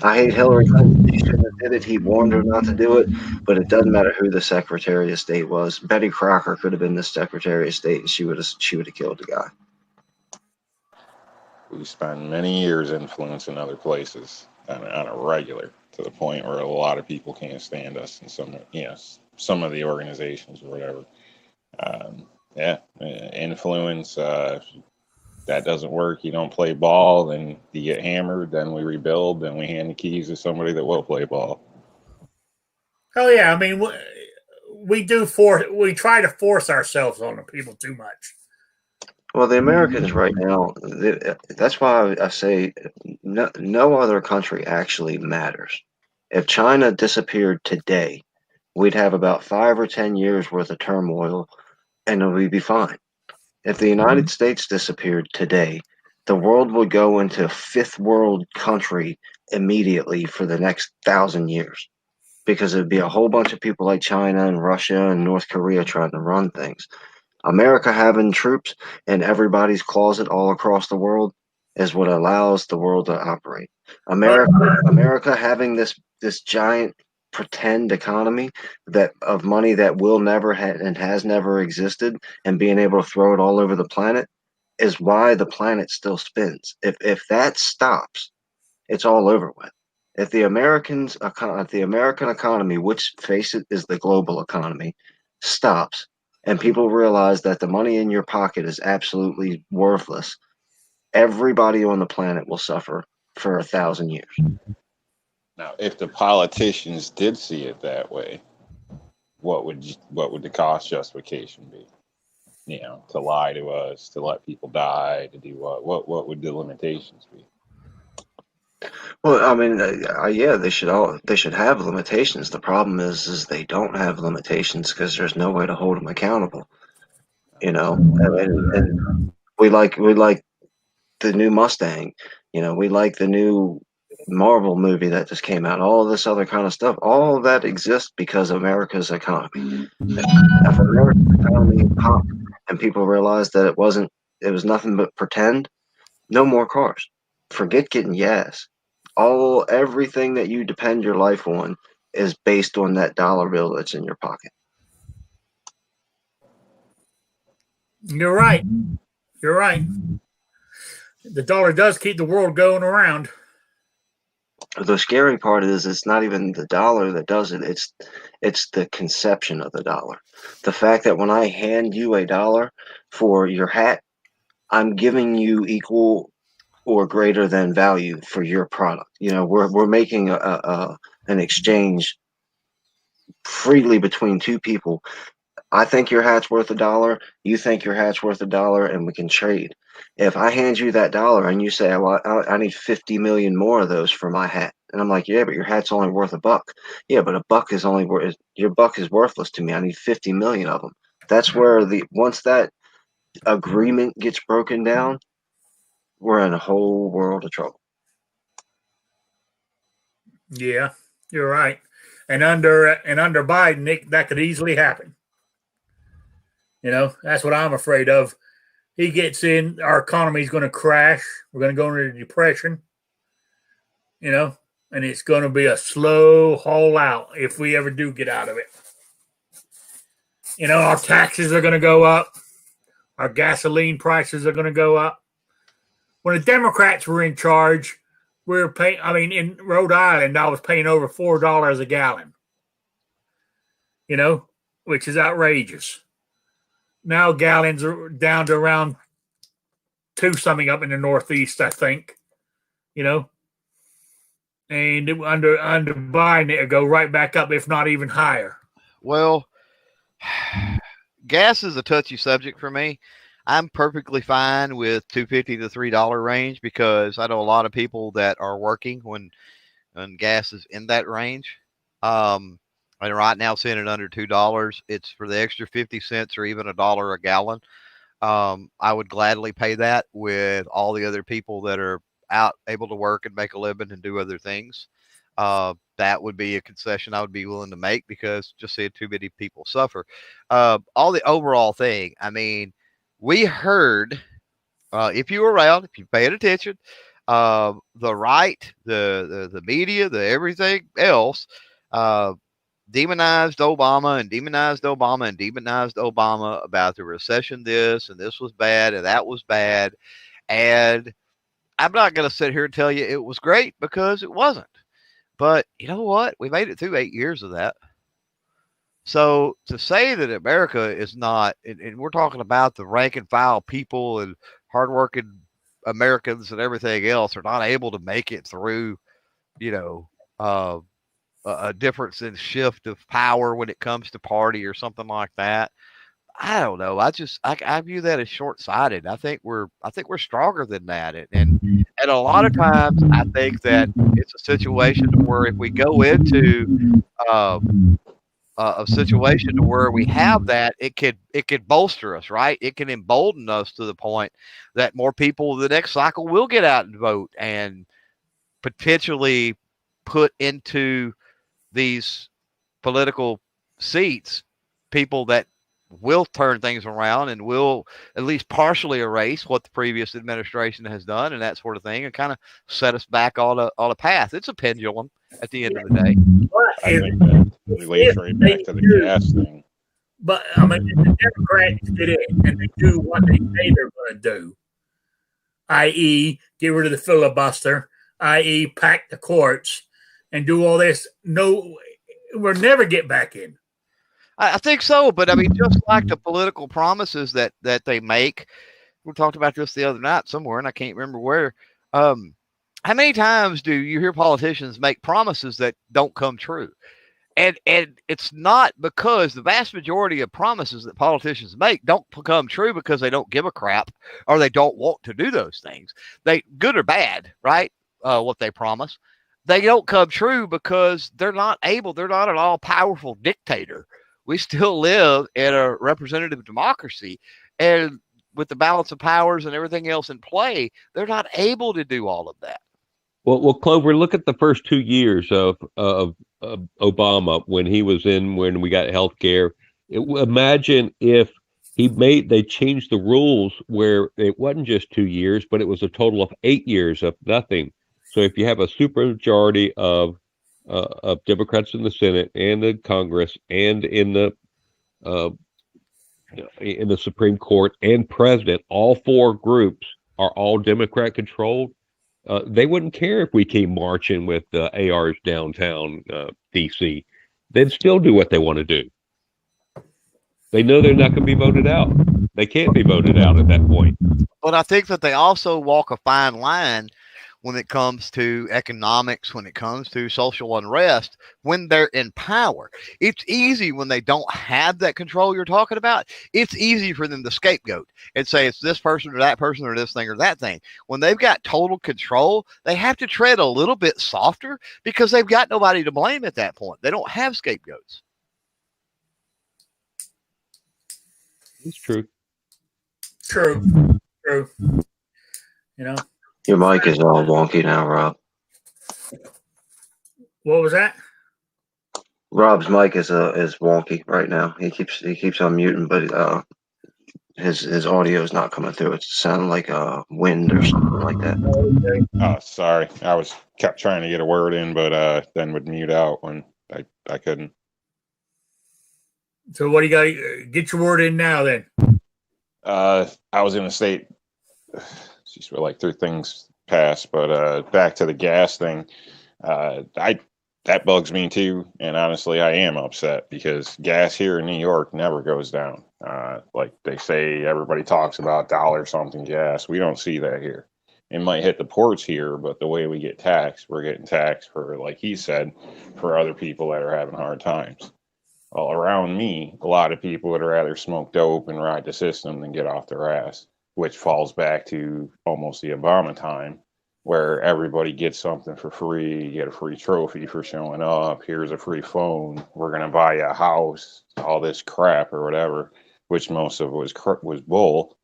I hate Hillary Clinton. She shouldn't have did it. He warned her not to do it, but it doesn't matter who the Secretary of State was. Betty Crocker could have been the Secretary of State, and she would have killed the guy. We spend many years influencing other places on a regular, to the point where a lot of people can't stand us in some of the organizations or whatever. Influence. That doesn't work. You don't play ball, then you get hammered. Then we rebuild. Then we hand the keys to somebody that will play ball. Oh yeah, I mean, we try to force ourselves on the people too much. Well, the Americans right now, that's why I say no other country actually matters. If China disappeared today, we'd have about 5 or 10 years worth of turmoil, and we'd be fine. If the United States disappeared today, the world would go into a fifth world country immediately for the next 1,000 years, because it'd be a whole bunch of people like China and Russia and North Korea trying to run things. America having troops in everybody's closet all across the world is what allows the world to operate. America having this giant pretend economy that of money that will never and has never existed, and being able to throw it all over the planet is why the planet still spins. If that stops, it's all over with. If the American economy, which face it is the global economy, stops, and people realize that the money in your pocket is absolutely worthless, everybody on the planet will suffer for 1,000 years. Now, if the politicians did see it that way, what would the cost justification be? To lie to us, to let people die, to do what? What would the limitations be? Well, I mean, yeah, they should have limitations. The problem is they don't have limitations because there's no way to hold them accountable. And we like the new Mustang. We like the new Marvel movie that just came out. All of this other kind of stuff. All of that exists because of America's economy. If America's economy popped and people realized that it was nothing but pretend, no more cars. Forget getting gas. Everything that you depend your life on is based on that dollar bill that's in your pocket. You're right. You're right. The dollar does keep the world going around. The scary part is it's not even the dollar that does it. It's the conception of the dollar. The fact that when I hand you $1 for your hat, I'm giving you equal or greater than value for your product. We're making an exchange freely between two people. I think your hat's worth $1. You think your hat's worth $1, and we can trade. If I hand you that dollar and you say, "Well, I need 50 million more of those for my hat," and I'm like, "Yeah, but your hat's only worth $1." Yeah, but your buck is worthless to me. I need 50 million of them. That's where once that agreement gets broken down, we're in a whole world of trouble. Yeah, you're right. And under Biden, that could easily happen. That's what I'm afraid of. He gets in, our economy is going to crash. We're going to go into a depression. And it's going to be a slow haul out if we ever do get out of it. Our taxes are going to go up. Our gasoline prices are going to go up. When the Democrats were in charge, we were paying, in Rhode Island, I was paying over $4 a gallon, which is outrageous. Now gallons are down to around 2 something up in the Northeast, I think, and under Biden, it'll go right back up, if not even higher. Well, gas is a touchy subject for me. I'm perfectly fine with $2.50 to $3 range because I know a lot of people that are working when gas is in that range. And right now, seeing it under $2, it's for the extra 50 cents or even $1 a gallon. I would gladly pay that with all the other people that are out able to work and make a living and do other things. that would be a concession I would be willing to make, because just seeing too many people suffer. All the overall thing, I mean, we heard, if you were around, if you paid attention, the right, the media, the everything else, demonized Obama and demonized Obama and demonized Obama about the recession, this and this was bad and that was bad. And I'm not going to sit here and tell you it was great, because it wasn't. But you know what? We made it through 8 years of that. So to say that America is not, and we're talking about the rank and file people and hardworking Americans and everything else, are not able to make it through, you know, a difference in shift of power when it comes to party or something like that. I don't know. I view that as short sighted. I think we're stronger than that, and a lot of times I think that it's a situation where if we go into uh, a situation to where we have that, it could bolster us, right? It can embolden us to the point that more people the next cycle will get out and vote, and potentially put into these political seats people that will turn things around and will at least partially erase what the previous administration has done and that sort of thing, and kind of set us back on a path. It's a pendulum at the end of the day. I think that relates right back to the gas thing. But I mean, if the Democrats get in and they do what they say they're going to do, i.e., get rid of the filibuster, i.e., pack the courts, and do all this, no, we'll never get back in. I think so, but I mean, just like the political promises that they make, we talked about this the other night somewhere, and I can't remember where. How many times do you hear politicians make promises that don't come true? And it's not because the vast majority of promises that politicians make don't become true because they don't give a crap or they don't want to do those things. They, good or bad, right? What they promise, they don't come true because they're not able. They're not an all-powerful dictator. We still live in a representative democracy, and with the balance of powers and everything else in play, they're not able to do all of that. Well, Clover, look at the first 2 years of Obama when we got health care. Imagine if they changed the rules where it wasn't just 2 years, but it was a total of 8 years of nothing. So if you have a supermajority of Democrats in the Senate and the Congress and in the Supreme Court and president, all four groups are all Democrat controlled. They wouldn't care if we came marching with ARs downtown DC. They'd still do what they want to do. They know they're not going to be voted out. They can't be voted out at that point. But I think that they also walk a fine line when it comes to economics, when it comes to social unrest, when they're in power. It's easy when they don't have that control you're talking about. It's easy for them to scapegoat and say it's this person or that person or this thing or that thing. When they've got total control, they have to tread a little bit softer because they've got nobody to blame at that point. They don't have scapegoats. It's true. True. You know, your mic is all wonky now, Rob. What was that? Rob's mic is wonky right now. He keeps unmuting, but his audio is not coming through. It's sounding like wind or something like that. Oh, sorry. I kept trying to get a word in, but then would mute out when I couldn't. So what do you got? Get your word in now, then. I was in a state. She's like 3 things passed, but back to the gas thing. That bugs me too, and honestly, I am upset because gas here in New York never goes down. Like they say, everybody talks about dollar something gas. We don't see that here. It might hit the ports here, but the way we get taxed, we're getting taxed for, like he said, for other people that are having hard times. Well, around me, a lot of people would rather smoke dope and ride the system than get off their ass, which falls back to almost the Obama time, where everybody gets something for free. You get a free trophy for showing up. Here's a free phone. We're going to buy you a house, all this crap or whatever, which most of it was bull,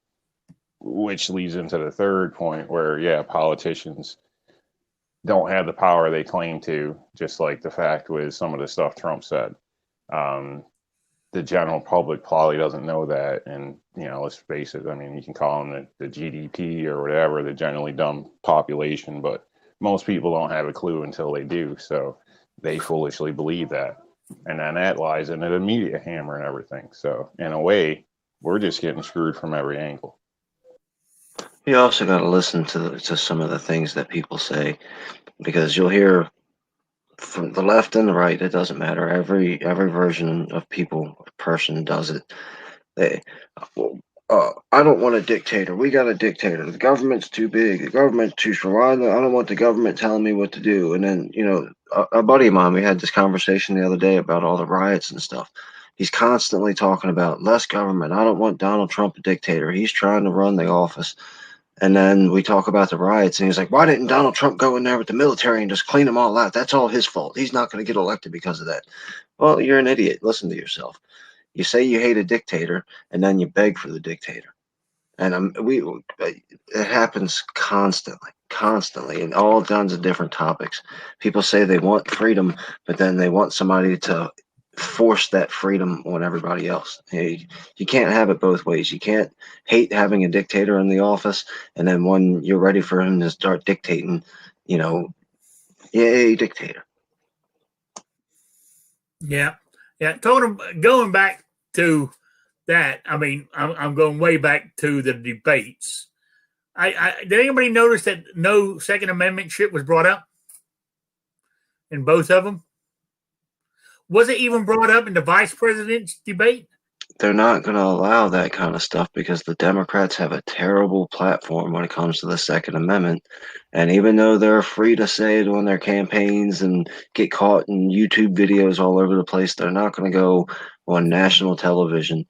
which leads into the third point where, yeah, politicians don't have the power they claim to, just like the fact with some of the stuff Trump said. The general public probably doesn't know that. And, let's face it, I mean, you can call them the GDP or whatever, the generally dumb population, but most people don't have a clue until they do. So they foolishly believe that. And then that lies in the media hammer and everything. So in a way, we're just getting screwed from every angle. You also got to listen to some of the things that people say, because you'll hear from the left and the right. It doesn't matter. Every version of person does it. They, I don't want a dictator. We got a dictator. The government's too big. The government's too strong. I don't want the government telling me what to do. And then, a buddy of mine, we had this conversation the other day about all the riots and stuff. He's constantly talking about less government. I don't want Donald Trump a dictator. He's trying to run the office. And then we talk about the riots, and he's like, why didn't Donald Trump go in there with the military and just clean them all out? That's all his fault. He's not going to get elected because of that. Well, you're an idiot. Listen to yourself. You say you hate a dictator, and then you beg for the dictator. And it happens constantly, in all kinds of different topics. People say they want freedom, but then they want somebody to force that freedom on everybody else. Hey, you can't have it both ways. You can't hate having a dictator in the office, and then when you're ready for him to start dictating, yay, dictator. Yeah. Going back to that, I mean, I'm going way back to the debates. Did anybody notice that no Second Amendment shit was brought up in both of them? Was it even brought up in the vice president's debate? They're not going to allow that kind of stuff because the Democrats have a terrible platform when it comes to the Second Amendment. And even though they're free to say it on their campaigns and get caught in YouTube videos all over the place, they're not going to go on national television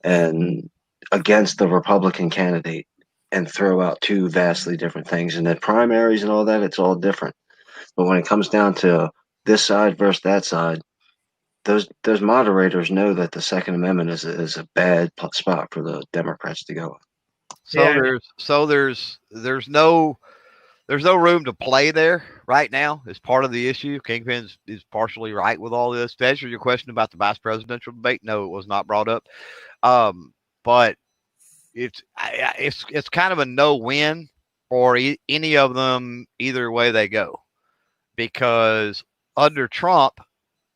and against the Republican candidate and throw out two vastly different things. And the primaries and all that, it's all different. But when it comes down to this side versus that side, those moderators know that the Second Amendment is a bad spot for the Democrats to go. There's no room to play there right now. Is part of the issue. Kingpin is partially right with all this. To answer your question about the vice presidential debate, no, it was not brought up. But it's kind of a no-win for any of them either way they go, because under Trump,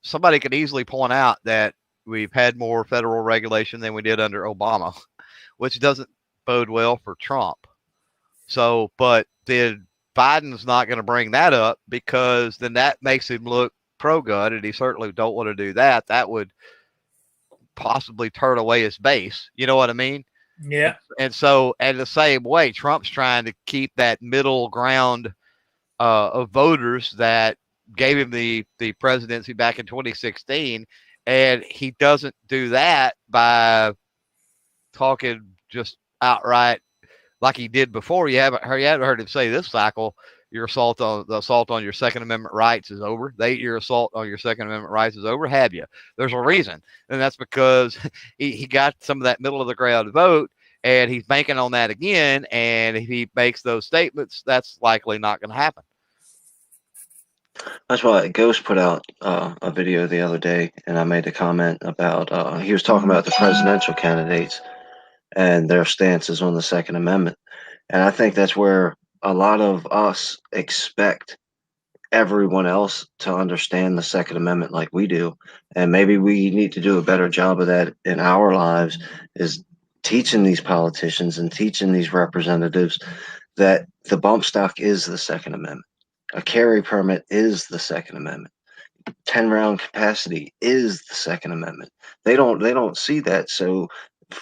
somebody could easily point out that we've had more federal regulation than we did under Obama, which doesn't bode well for Trump. So, but then Biden's not going to bring that up, because then that makes him look pro-gun, and he certainly don't want to do that. That would possibly turn away his base. You know what I mean? Yeah. And so, and the same way, Trump's trying to keep that middle ground of voters that gave him the presidency back in 2016, and he doesn't do that by talking just outright like he did before. You haven't heard him say this cycle, the assault on your Second Amendment rights is over. Your assault on your Second Amendment rights is over. Have you? There's a reason, and that's because he got some of that middle of the ground vote, and he's banking on that again. And if he makes those statements, that's likely not going to happen. That's why Ghost put out a video the other day, and I made a comment about he was talking about the presidential candidates and their stances on the Second Amendment. And I think that's where a lot of us expect everyone else to understand the Second Amendment like we do. And maybe we need to do a better job of that in our lives, is teaching these politicians and teaching these representatives that the bump stock is the Second Amendment. A carry permit is the Second Amendment. 10-round capacity is the Second Amendment. They don't see that. So,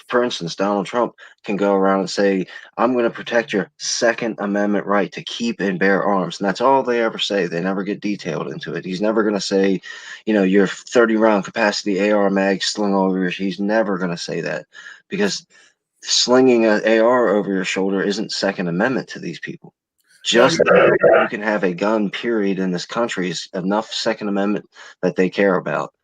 for instance, Donald Trump can go around and say, I'm going to protect your Second Amendment right to keep and bear arms. And that's all they ever say. They never get detailed into it. He's never going to say, your 30-round capacity AR mag slung over your. He's never going to say that, because slinging an AR over your shoulder isn't Second Amendment to these people. Just you can have a gun, period, in this country is enough Second Amendment that they care about.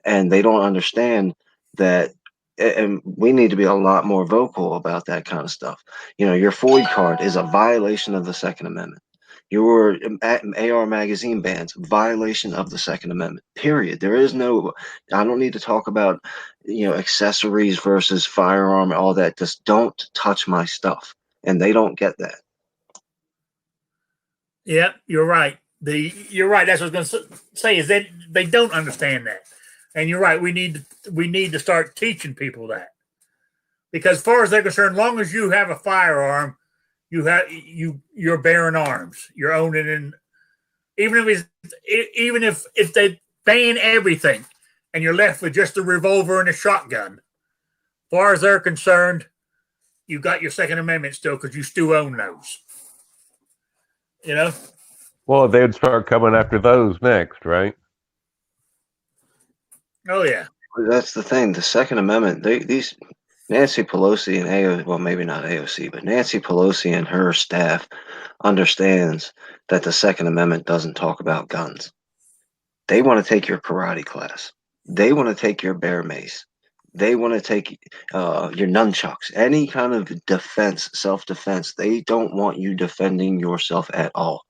And they don't understand that. And we need to be a lot more vocal about that kind of stuff. Your FOID card is a violation of the Second Amendment. Your AR magazine bans, violation of the Second Amendment, period. There is no, I don't need to talk about, accessories versus firearm, all that. Just don't touch my stuff. And they don't get that. Yeah, you're right. You're right. That's what I was going to say is that they don't understand that. And you're right. We need to start teaching people that. Because as far as they're concerned, long as you have a firearm, you're bearing arms. You're owning, and even if they ban everything, and you're left with just a revolver and a shotgun, as far as they're concerned, you got your Second Amendment still because you still own those. Well, they would start coming after those next, right? Oh yeah. That's the thing. The Second Amendment. These Nancy Pelosi and AOC, well, maybe not AOC, but Nancy Pelosi and her staff understands that the Second Amendment doesn't talk about guns. They want to take your karate class. They want to take your bear mace. They want to take your nunchucks. Any kind of defense, self-defense. They don't want you defending yourself at all.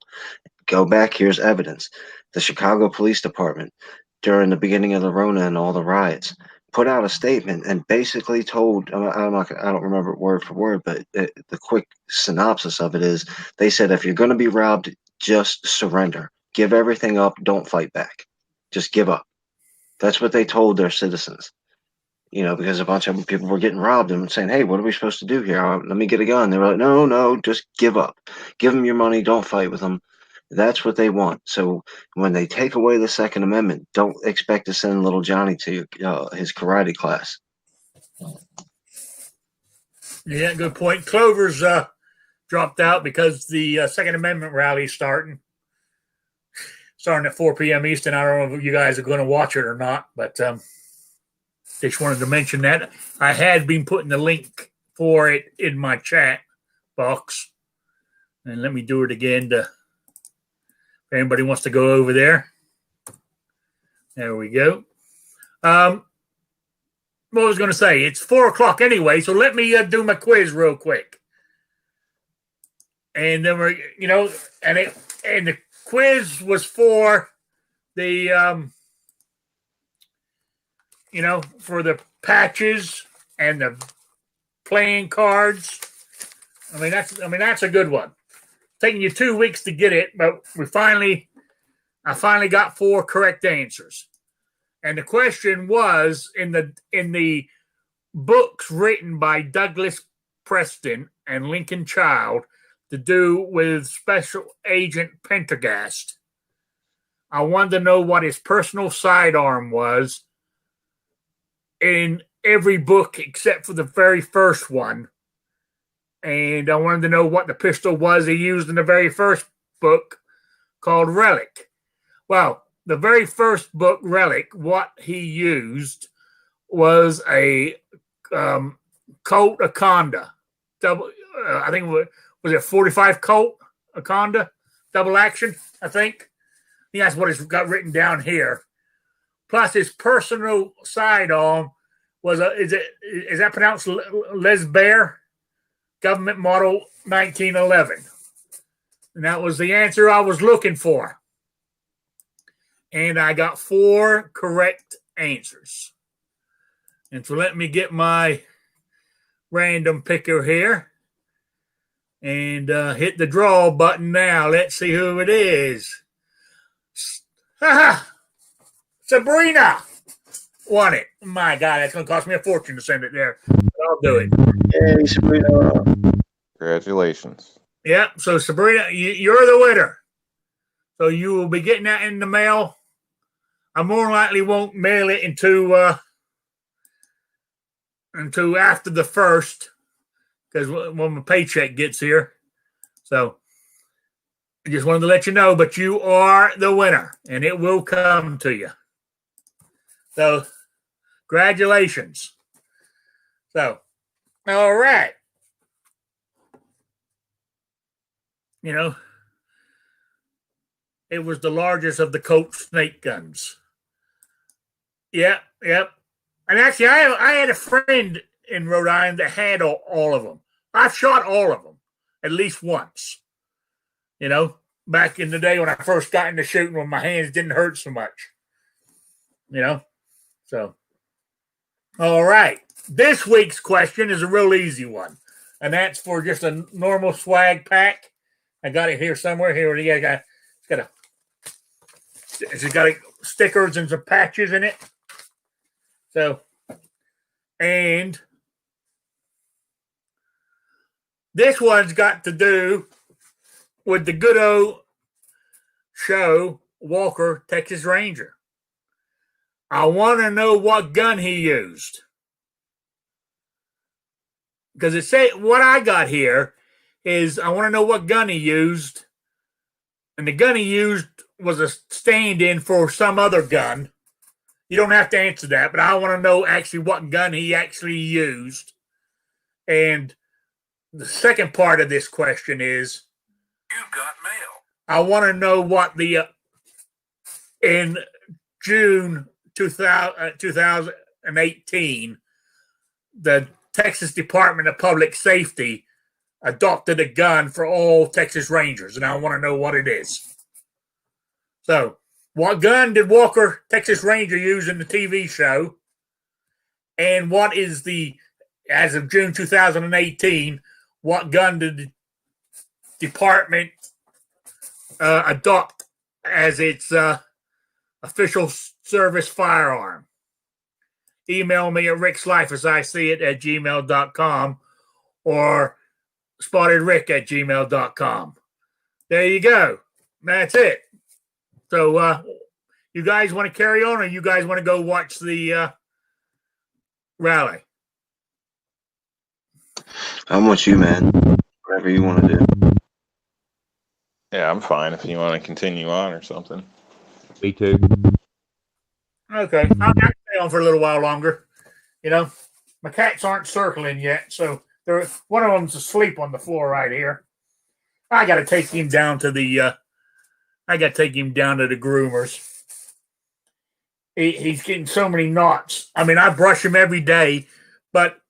Go back. Here's evidence. The Chicago Police Department, during the beginning of the Rona and all the riots, put out a statement and basically told, I don't remember word for word, but the quick synopsis of it is they said, if you're going to be robbed, just surrender. Give everything up. Don't fight back. Just give up. That's what they told their citizens. Because a bunch of people were getting robbed and saying, hey, what are we supposed to do here? Let me get a gun. They were like, no, just give up. Give them your money. Don't fight with them. That's what they want. So when they take away the Second Amendment, don't expect to send little Johnny to his karate class. Yeah, good point. Clover's dropped out because the Second Amendment rally is starting at 4 p.m. Eastern. I don't know if you guys are going to watch it or not, but just wanted to mention that. I had been putting the link for it in my chat box. And let me do it again if anybody wants to go over there. There we go. What I was going to say, it's 4 o'clock anyway, so let me do my quiz real quick. And then and the quiz was for the, for the patches and the playing cards. That's a good one. Taking you 2 weeks to get it, but I finally got 4 correct answers. And the question was in the books written by Douglas Preston and Lincoln Child to do with Special Agent Pendergast. I wanted to know what his personal sidearm was in every book except for the very first one. And I wanted to know what the pistol was he used in the very first book called Relic. Well, the very first book, Relic, what he used was a Colt Aconda. I think was it 45 Colt Aconda double action, I think. That's what it's got written down here. Plus his personal sidearm was is that pronounced Les Bear? Government Model 1911. And that was the answer I was looking for. And I got 4 correct answers. And so let me get my random picker here and hit the draw button now. Let's see who it is. Sabrina won it. My God, that's going to cost me a fortune to send it there. But I'll do it. Hey, Sabrina. Congratulations. Yeah, so Sabrina, you're the winner. So you will be getting that in the mail. I more likely won't mail it until after the 1st, because when my paycheck gets here. So I just wanted to let you know, but you are the winner, and it will come to you. So congratulations. So, all right. It was the largest of the Colt snake guns. Yep. And actually, I had a friend in Rhode Island that had all of them. I've shot all of them at least once. back in the day when I first got into shooting when my hands didn't hurt so much. So, all right. This week's question is a real easy one, and that's for just a normal swag pack. I got it here somewhere. Here, it's got stickers and some patches in it. So, and this one's got to do with the good old show, Walker, Texas Ranger. I want to know what gun he used. Because what I got here is I want to know what gun he used. And the gun he used was a stand-in for some other gun. You don't have to answer that, but I want to know actually what gun he actually used. And the second part of this question is, you've got mail. I want to know what in June 2018, the Texas Department of Public Safety adopted a gun for all Texas Rangers, and I want to know what it is. So, what gun did Walker, Texas Ranger, use in the TV show? And what is as of June 2018, what gun did the department adopt as its official service firearm? Email me at rickslife@gmail.com or spottedrick@gmail.com. There you go. That's it. So, you guys want to carry on, or you guys want to go watch the rally? I'm with you, man. Whatever you want to do. Yeah, I'm fine if you want to continue on or something. Me too. Okay. I'll stay on for a little while longer. My cats aren't circling yet, so one of them's asleep on the floor right here. I got to take him down to the groomers. He's getting so many knots. I mean, I brush him every day, but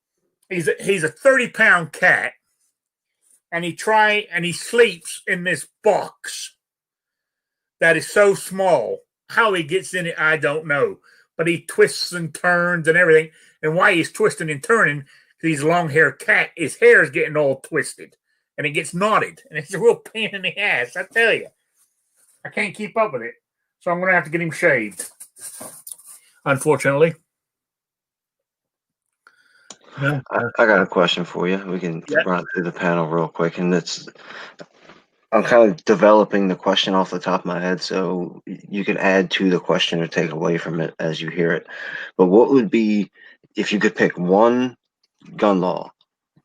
he's a 30-pound cat, and he sleeps in this box that is so small. How he gets in it, I don't know. But he twists and turns and everything. And why he's twisting and turning, he's a long-haired cat, his hair is getting all twisted. And it gets knotted. And it's a real pain in the ass, I tell you. I can't keep up with it. So I'm going to have to get him shaved. Unfortunately. I got a question for you. We can run it through the panel real quick. And I'm kind of developing the question off the top of my head, so you can add to the question or take away from it as you hear it. But what would be, if you could pick one gun law,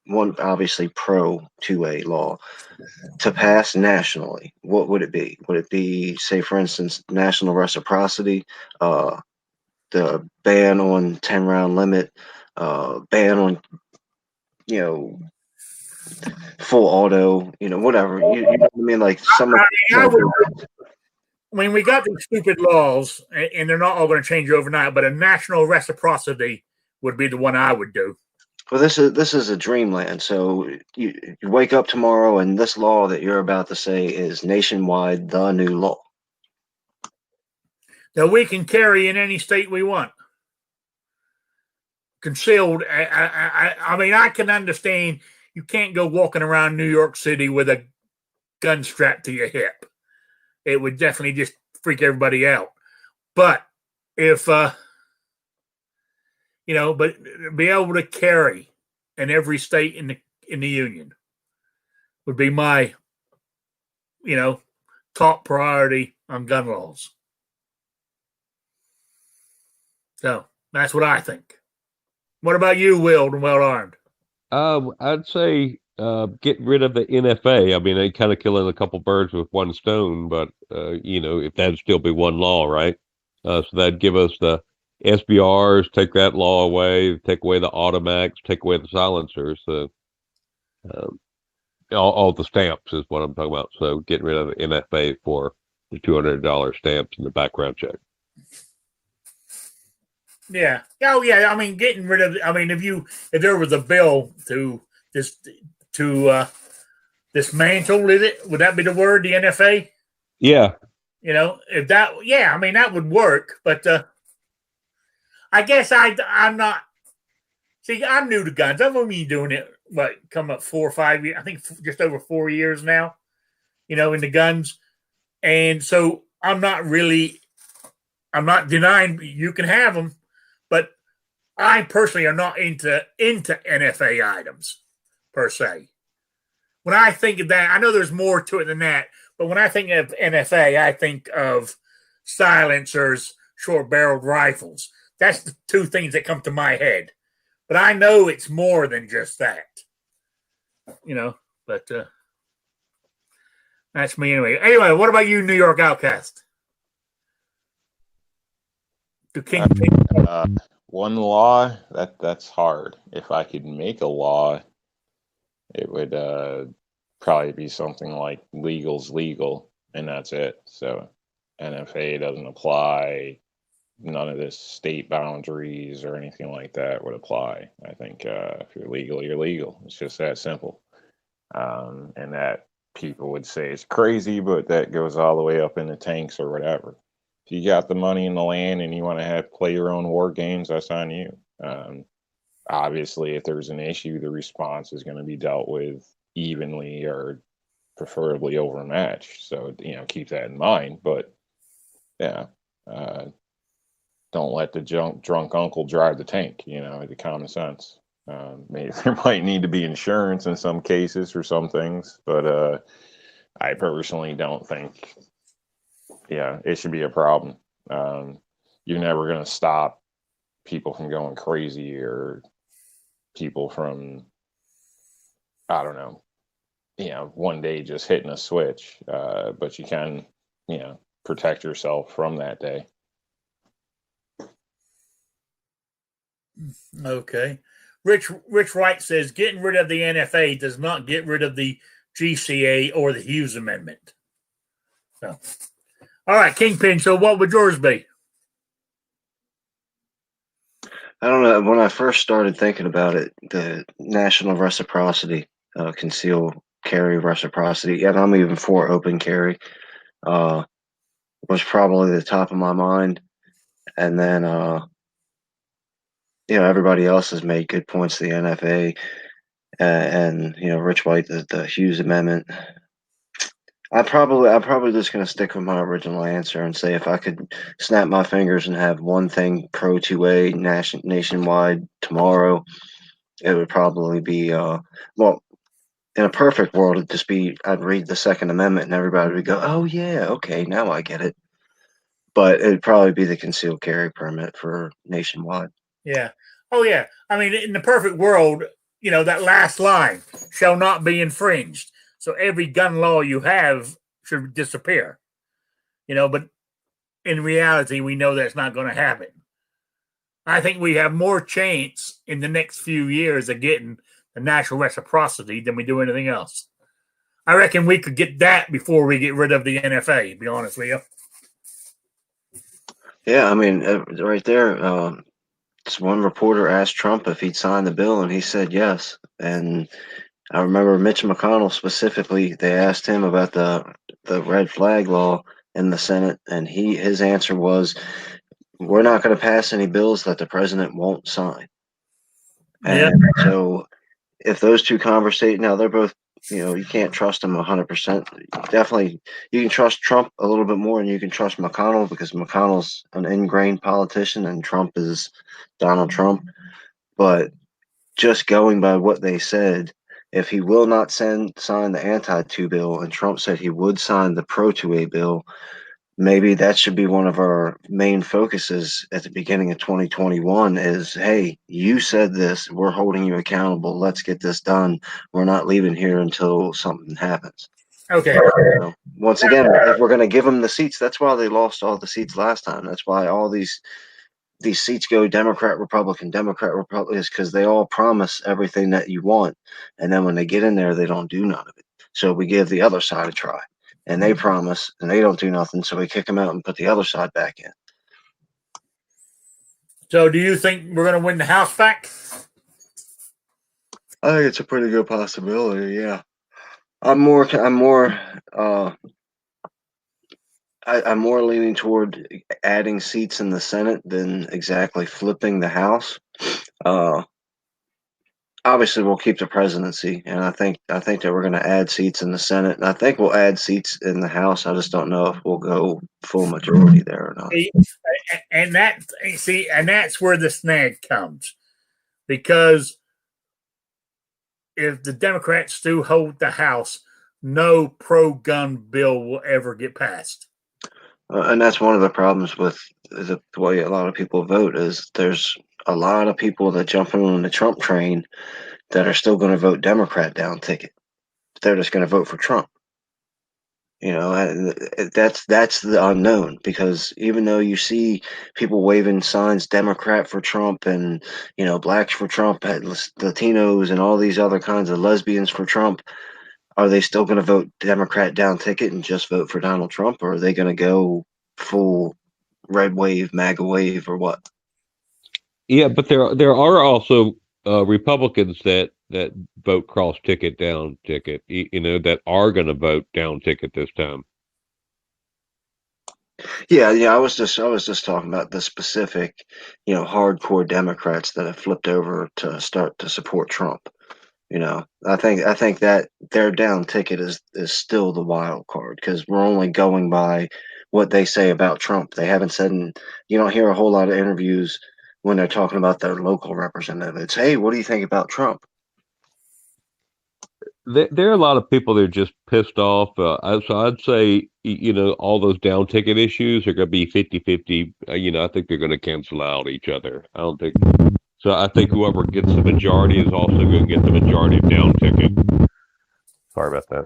one obviously pro 2A law, to pass nationally, what would it be? Would it be, say, for instance, national reciprocity, the ban on 10-round limit, ban on, full auto, whatever. You know what I mean? Like we got these stupid laws, and they're not all going to change overnight, but a national reciprocity would be the one I would do. Well, this is a dreamland. So you wake up tomorrow, and this law that you're about to say is nationwide, the new law. That we can carry in any state we want. Concealed. I mean, I can understand you can't go walking around New York City with a gun strapped to your hip. It would definitely just freak everybody out. But if, but be able to carry in every state in the union would be my, top priority on gun laws. So that's what I think. What about you, Will, and Well Armed? I'd say get rid of the NFA. I mean, they kind of killing a couple birds with one stone, but if that'd still be one law, right? So that'd give us the SBRs, take that law away, take away the automatics, take away the silencers. So all the stamps is what I'm talking about. So getting rid of the NFA for the $200 stamps and the background check. Yeah. Oh, yeah. I mean, getting rid of. I mean, if there was a bill to dismantle, is it? Would that be the word? The NFA? Yeah. If that, yeah, I mean, that would work. But I guess I'm not. See, I'm new to guns. I've only been doing it, come up 4 or 5 years. I think just over 4 years now, in the guns. And so I'm not denying you can have them, but I personally are not into NFA items per se. When I think of that, I know there's more to it than that, but when I think of NFA, I think of silencers, short barreled rifles. That's the two things that come to my head. But I know it's more than just that. But that's me anyway. Anyway, what about you, New York Outcast? One law that's hard. If I could make a law, it would probably be something like legal's legal, and that's it. So NFA doesn't apply. None of this state boundaries or anything like that would apply. I think if you're legal, you're legal. It's just that simple. And that people would say it's crazy, but that goes all the way up in the tanks or whatever. If you got the money in the land and you want to play your own war games, that's on you. Obviously, if there's an issue, the response is going to be dealt with evenly or preferably overmatched. So, keep that in mind. But yeah, don't let the drunk uncle drive the tank, the common sense. Maybe there might need to be insurance in some cases for some things, but I personally don't think, it should be a problem. You're never going to stop people from going crazy or people from, I don't know, one day just hitting a switch, but you can, protect yourself from that day. Okay. Rich Wright says getting rid of the NFA does not get rid of the GCA or the Hughes Amendment. So, all right, Kingpin. So, what would yours be? I don't know. When I first started thinking about it, the national reciprocity, concealed carry reciprocity, and I'm even for open carry, was probably the top of my mind. And then, everybody else has made good points to the NFA, and Rich White, the Hughes Amendment. I'm probably just gonna stick with my original answer and say if I could snap my fingers and have one thing pro 2A nationwide tomorrow, it would probably be well, in a perfect world it'd just be I'd read the Second Amendment and everybody would go, oh yeah, okay, now I get it. But it'd probably be the concealed carry permit for nationwide. Yeah. Oh yeah. I mean, in the perfect world, that last line shall not be infringed. So every gun law you have should disappear. But in reality, we know that's not going to happen. I think we have more chance in the next few years of getting the national reciprocity than we do anything else. I reckon we could get that before we get rid of the NFA, to be honest with you. Yeah, I mean, right there, one reporter asked Trump if he'd sign the bill, and he said yes. And I remember Mitch McConnell specifically, they asked him about the red flag law in the Senate, and his answer was, we're not going to pass any bills that the president won't sign. Yeah. And so if those two conversate, now they're both, you can't trust them 100%. Definitely, you can trust Trump a little bit more than you can trust McConnell because McConnell's an ingrained politician and Trump is Donald Trump. But just going by what they said, if he will not sign the anti-2 bill and Trump said he would sign the pro-2A bill, maybe that should be one of our main focuses at the beginning of 2021 is, hey, you said this, we're holding you accountable, let's get this done. We're not leaving here until something happens. Okay. Once again, if we're going to give them the seats, that's why they lost all the seats last time. That's why all these seats go Democrat, Republican, is because they all promise everything that you want. And then when they get in there, they don't do none of it. So we give the other side a try. And they promise, and they don't do nothing, so we kick them out and put the other side back in. So do you think we're going to win the House back? I think it's a pretty good possibility, yeah. I'm more I'm more leaning toward adding seats in the Senate than exactly flipping the House. Obviously, we'll keep the presidency, and I think that we're going to add seats in the Senate, and I think we'll add seats in the House. I just don't know if we'll go full majority there or not. And that's where the snag comes, because if the Democrats do hold the House, no pro-gun bill will ever get passed. And that's one of the problems with the way a lot of people vote is there's a lot of people that jump in on the Trump train that are still going to vote Democrat down ticket. They're just going to vote for Trump. You know, that's the unknown, because even though you see people waving signs Democrat for Trump and, you know, blacks for Trump, Latinos and all these other kinds of lesbians for Trump, are they still going to vote Democrat down ticket and just vote for Donald Trump, or are they going to go full red wave, MAGA wave, or what? Yeah, but there are also Republicans that vote cross ticket down ticket, you know, that are going to vote down ticket this time. Yeah, I was just talking about the specific, you know, hardcore Democrats that have flipped over to start to support Trump. You know, I think that their down ticket is still the wild card, because we're only going by what they say about Trump. They haven't said, you don't hear a whole lot of interviews when they're talking about their local representative. It's, hey, what do you think about Trump? There are a lot of people that are just pissed off. So I'd say, you know, all those down ticket issues are going to be 50-50. You know, I think they're going to cancel out each other. I don't think so. I think whoever gets the majority is also going to get the majority of down ticket. Sorry about that.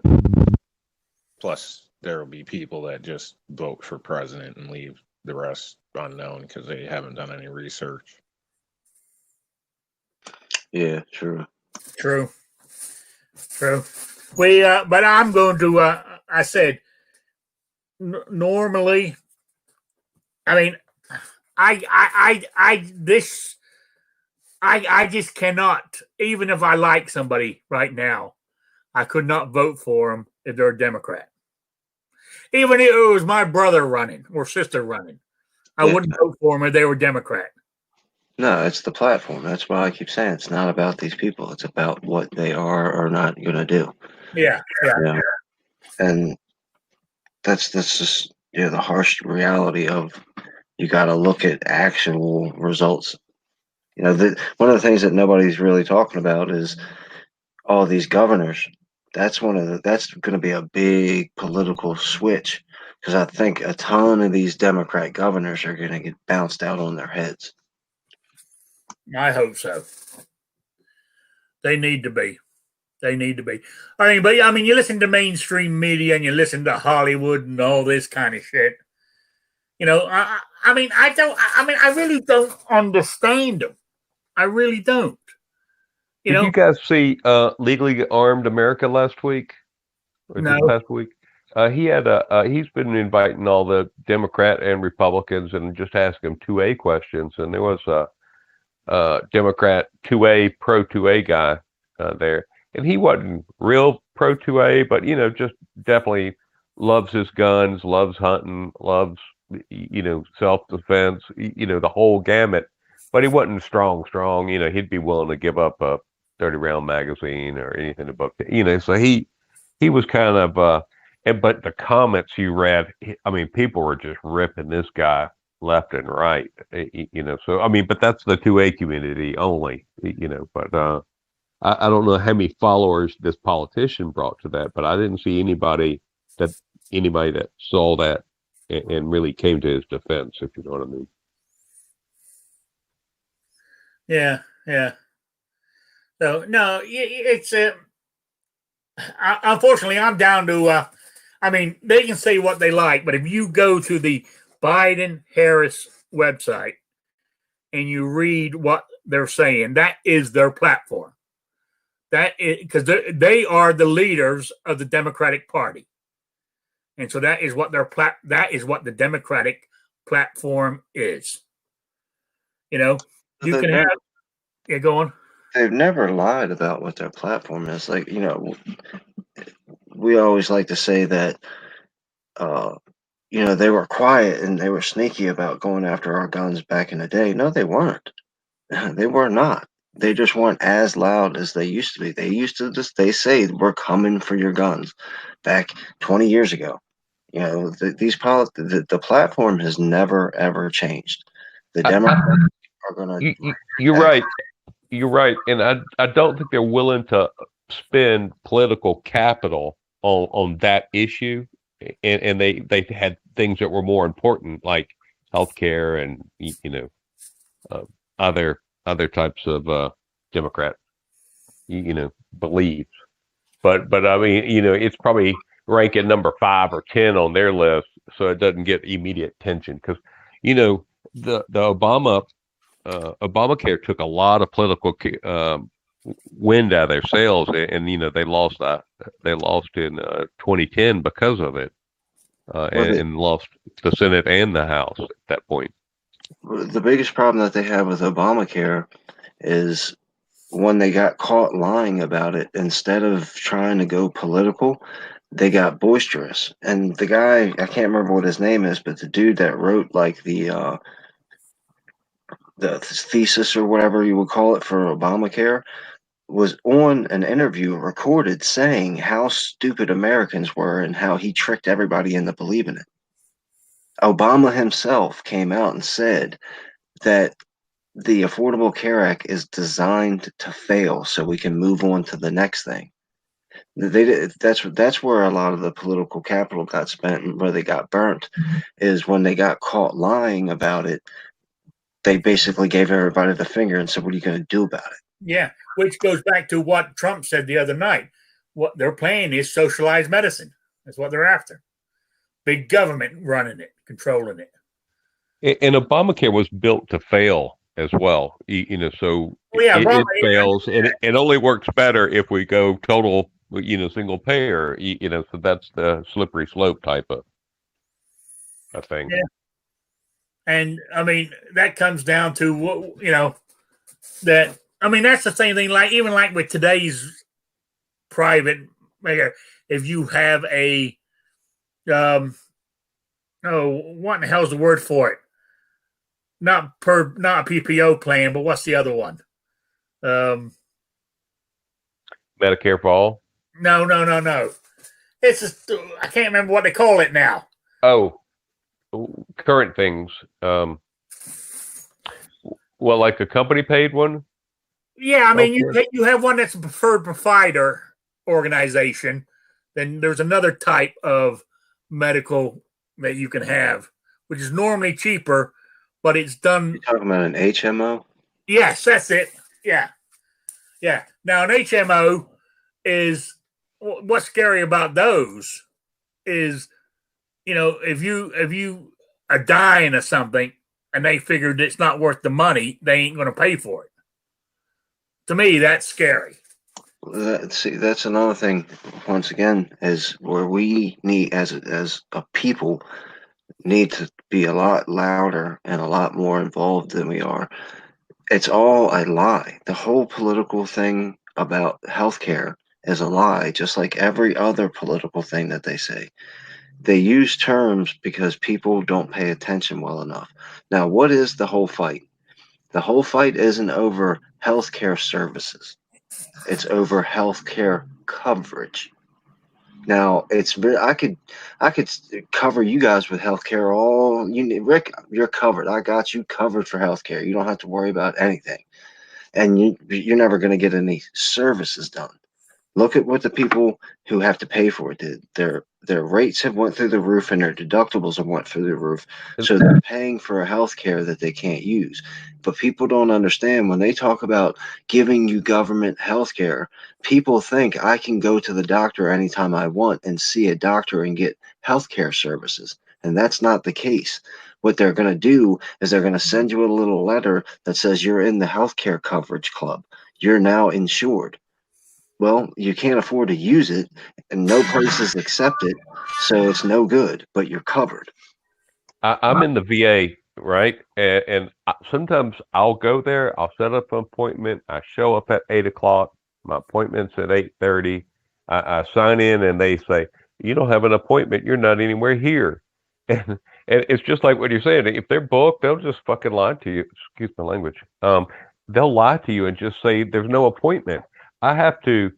Plus, there will be people that just vote for president and leave the rest unknown because they haven't done any research. Yeah, true. We, but I'm going to. I said normally. I mean, I just cannot. Even if I like somebody right now, I could not vote for them if they're a Democrat. Even if it was my brother running or sister running, I wouldn't vote for them if they were Democrat. No, it's the platform. That's why I keep saying it's not about these people. It's about what they are or not going to do. Yeah. And that's just, you know, the harsh reality of, you got to look at actual results. You know, one of the things that nobody's really talking about is all these governors. That's that's going to be a big political switch, because I think a ton of these Democrat governors are going to get bounced out on their heads. I hope so. They need to be. I mean, you listen to mainstream media and you listen to Hollywood and all this kind of shit. You know, I really don't understand them. I really don't. Did you guys see Legally Armed America last week? Or no. This past week? He's been inviting all the Democrat and Republicans and just asking them 2A questions. And there was a Democrat 2A, pro 2A guy there. And he wasn't real pro 2A, but, you know, just definitely loves his guns, loves hunting, loves, you know, self-defense, you know, the whole gamut. But he wasn't strong. You know, he'd be willing to give up a 30-round magazine or anything above, you know, so he was kind of, but the comments you read, I mean, people were just ripping this guy left and right, you know, so, I mean, but that's the 2A community only, you know, but I don't know how many followers this politician brought to that, but I didn't see anybody that saw that and really came to his defense, if you know what I mean. Yeah. So no, it's unfortunately I'm down to. I mean, they can say what they like, but if you go to the Biden-Harris website and you read what they're saying, that is their platform. That is because they are the leaders of the Democratic Party, and so that is what that is what the Democratic platform is. You know, you can have. Yeah, go on. They've never lied about what their platform is. Like, you know, we always like to say that they were quiet and they were sneaky about going after our guns back in the day. No, they weren't. They were not. They just weren't as loud as they used to be. They used to they say we're coming for your guns back 20 years ago. The platform has never ever changed. The Democrats are going to. You're right. You're right, and I don't think they're willing to spend political capital on that issue, and they had things that were more important like healthcare and uh, other types of Democrat beliefs. But I mean it's probably ranking number 5 or 10 on their list, so it doesn't get immediate attention because the Obamacare took a lot of political wind out of their sails, and they lost in 2010 because of it, and lost the Senate and the House at that point. The biggest problem that they have with Obamacare is when they got caught lying about it, instead of trying to go political, they got boisterous. And the guy, I can't remember what his name is, but the dude that wrote like the thesis or whatever you would call it for Obamacare was on an interview recorded saying how stupid Americans were and how he tricked everybody into believing it. Obama himself came out and said that the Affordable Care Act is designed to fail so we can move on to the next thing. That's where a lot of the political capital got spent and where they got burnt is when they got caught lying about it. They basically gave everybody the finger and said, "What are you going to do about it?" Yeah, which goes back to what Trump said the other night. What they're playing is socialized medicine. That's what they're after. Big government running it, controlling it. And Obamacare was built to fail as well. So it fails, and it only works better if we go total, single payer. So that's the slippery slope type of thing. Yeah. And I mean, that comes down to that. I mean, that's the same thing. Like even like with today's private, if you have a what in the hell's the word for it? Not a PPO plan, but what's the other one? Medicare for all? No. It's just, I can't remember what they call it now. Oh, current things. Well, like a company paid one? Yeah, I mean, you have one that's a preferred provider organization. Then there's another type of medical that you can have, which is normally cheaper, but it's done. You're talking about an HMO? Yes, that's it. Yeah. Now, an HMO is what's scary about those is, if you are dying of something and they figured it's not worth the money, they ain't going to pay for it. To me, that's scary. That's another thing. Once again, is where we need, as a people, need to be a lot louder and a lot more involved than we are. It's all a lie. The whole political thing about healthcare is a lie, just like every other political thing that they say. They use terms because people don't pay attention well enough. Now, what is the whole fight? The whole fight isn't over healthcare services. It's over healthcare coverage. Now, I could cover you guys with healthcare. Rick, you're covered. I got you covered for healthcare. You don't have to worry about anything, and you're never going to get any services done. Look at what the people who have to pay for it did. Their rates have went through the roof and their deductibles have went through the roof. So they're paying for a health care that they can't use. But people don't understand when they talk about giving you government health care, people think I can go to the doctor anytime I want and see a doctor and get health care services. And that's not the case. What they're going to do is they're going to send you a little letter that says you're in the healthcare coverage club. You're now insured. Well, you can't afford to use it, and no places accept it, so it's no good, but you're covered. I'm in the VA, right? And sometimes I'll go there, I'll set up an appointment, I show up at 8 o'clock, my appointment's at 8:30. I sign in and they say, you don't have an appointment, you're not anywhere here. and it's just like what you're saying. If they're booked, they'll just fucking lie to you. Excuse my language. They'll lie to you and just say there's no appointment. I have to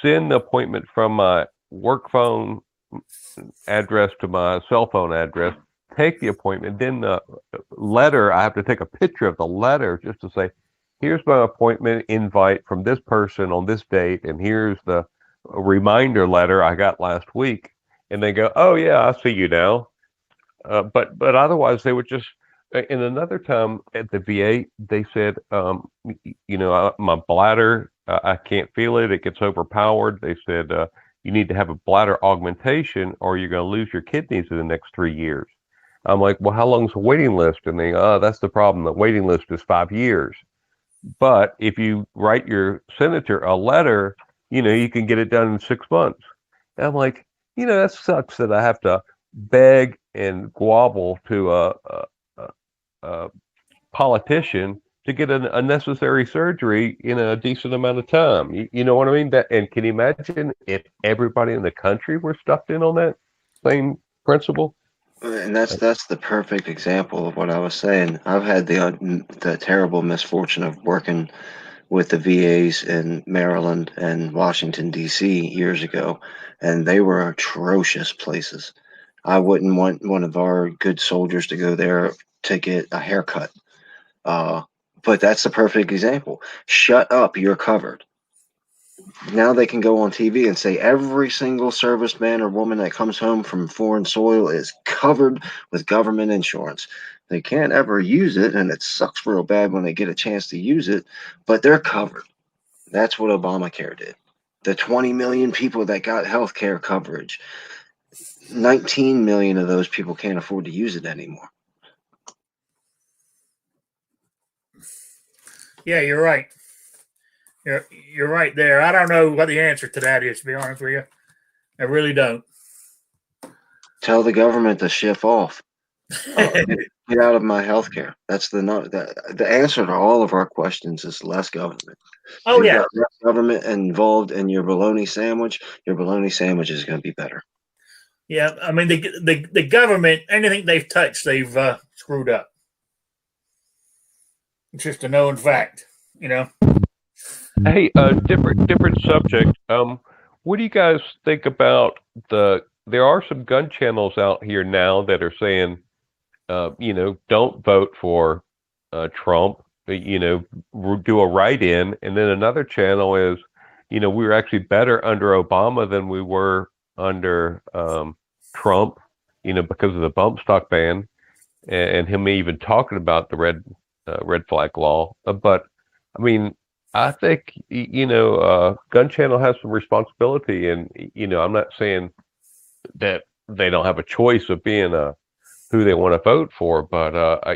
send the appointment from my work phone address to my cell phone address, take the appointment, then the letter, I have to take a picture of the letter just to say, here's my appointment invite from this person on this date, and here's the reminder letter I got last week. And they go, oh yeah, I see you now. But otherwise they would just, in another time at the VA, they said, my bladder, I can't feel it. It gets overpowered. They said, you need to have a bladder augmentation or you're going to lose your kidneys in the next 3 years. I'm like, well, how long's the waiting list? And they, that's the problem. The waiting list is 5 years. But if you write your senator a letter, you can get it done in 6 months. And I'm like, that sucks that I have to beg and grovel to a politician to get an unnecessary surgery in a decent amount of time. You know what I mean? And can you imagine if everybody in the country were stuck in on that same principle? And that's the perfect example of what I was saying. I've had the terrible misfortune of working with the VAs in Maryland and Washington, D.C. years ago, and they were atrocious places. I wouldn't want one of our good soldiers to go there to get a haircut. But that's the perfect example. Shut up, you're covered. Now they can go on TV and say every single serviceman or woman that comes home from foreign soil is covered with government insurance. They can't ever use it, and it sucks real bad when they get a chance to use it, but they're covered. That's what Obamacare did. The 20 million people that got health care coverage, 19 million of those people can't afford to use it anymore. Yeah, you're right. You're right there. I don't know what the answer to that is, to be honest with you. I really don't. Tell the government to shift off. Get out of my healthcare. That's the answer to all of our questions is less government. Oh, if you yeah. got less government involved in your bologna sandwich, your bologna sandwich is going to be better. Yeah, I mean, the government, anything they've touched, they've screwed up. It's just a known fact, Hey, different subject. What do you guys think about there are some gun channels out here now that are saying, don't vote for Trump, do a write-in. And then another channel is, we were actually better under Obama than we were under Trump, because of the bump stock ban and him even talking about the red flag law. But I mean, I think, Gun Channel has some responsibility, and, I'm not saying that they don't have a choice of being who they want to vote for, but, I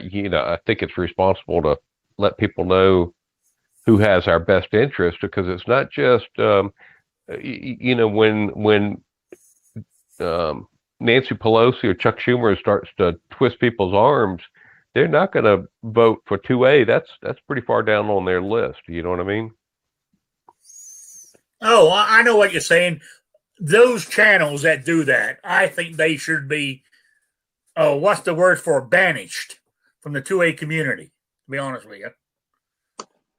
think it's responsible to let people know who has our best interest, because it's not just, when Nancy Pelosi or Chuck Schumer starts to twist people's arms, they're not going to vote for 2A. That's pretty far down on their list. You know what I mean? Oh, I know what you're saying. Those channels that do that, I think they should be, what's the word for banished from the 2A community, to be honest with you.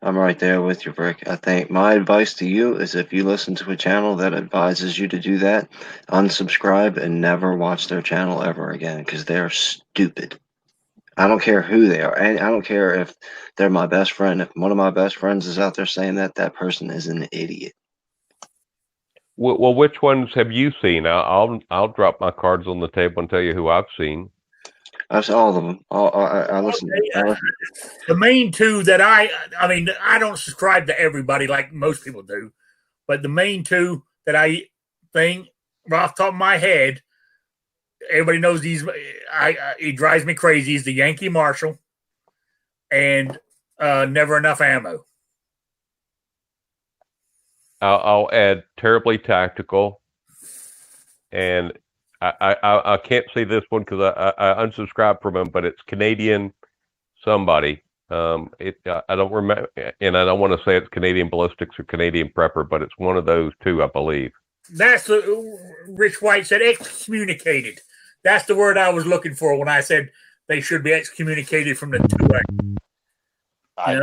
I'm right there with you, Rick. I think my advice to you is if you listen to a channel that advises you to do that, unsubscribe and never watch their channel ever again, because they're stupid. I don't care who they are. And I don't care if they're my best friend. If one of my best friends is out there saying that person is an idiot. Well, which ones have you seen? I'll drop my cards on the table and tell you who I've seen. I've seen all of them. I listen. The main two that I don't subscribe to everybody like most people do, but the main two that I think, off the top of my head, everybody knows these. He drives me crazy. He's the Yankee Marshal and Never Enough Ammo. I'll add Terribly Tactical, and I can't say this one because I unsubscribed from him, but it's Canadian somebody. I don't remember, and I don't want to say it's Canadian Ballistics or Canadian Prepper, but it's one of those two, I believe. That's Rich White said excommunicated. That's the word I was looking for when I said they should be excommunicated from the 2A. I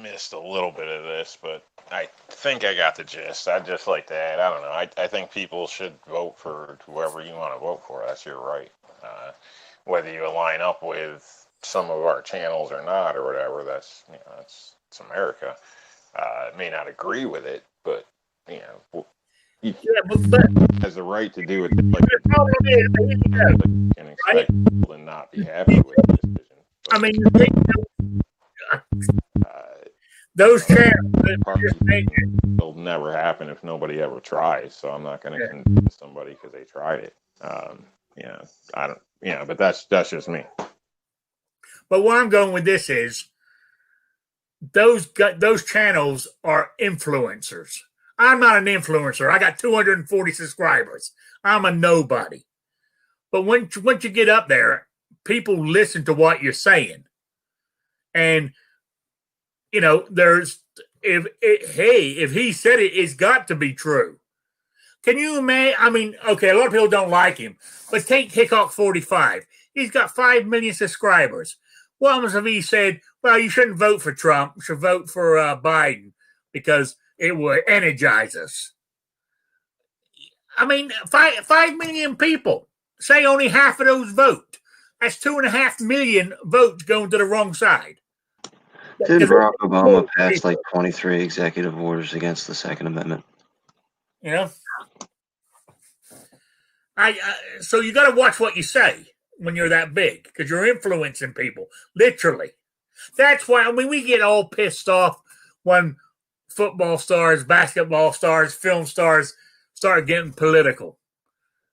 missed a little bit of this, but I think I got the gist. I'd just like to add, I don't know. I think people should vote for whoever you want to vote for. That's your right. Whether you line up with some of our channels or not, or whatever, that's it's America. I may not agree with it, but he has the right to do it. Like, the problem is, you can expect people to not be happy with the decision. I mean, those channels. It'll never happen if nobody ever tries. So I'm not going to convince somebody because they tried it. I don't. But that's just me. But where I'm going with this is those channels are influencers. I'm not an influencer. I got 240 subscribers. I'm a nobody. But once you get up there, people listen to what you're saying. And, if he said it, it's got to be true. Can you imagine? I mean, okay, a lot of people don't like him, but take Hickok 45. He's got 5 million subscribers. What happens if he said, well, you shouldn't vote for Trump, you should vote for Biden because it would energize us? I mean, 5 million people, say only half of those vote. That's 2.5 million votes going to the wrong side. Didn't Barack Obama pass like 23 executive orders against the Second Amendment? So you got to watch what you say when you're that big because you're influencing people, literally. That's why, we get all pissed off when football stars, basketball stars, film stars start getting political,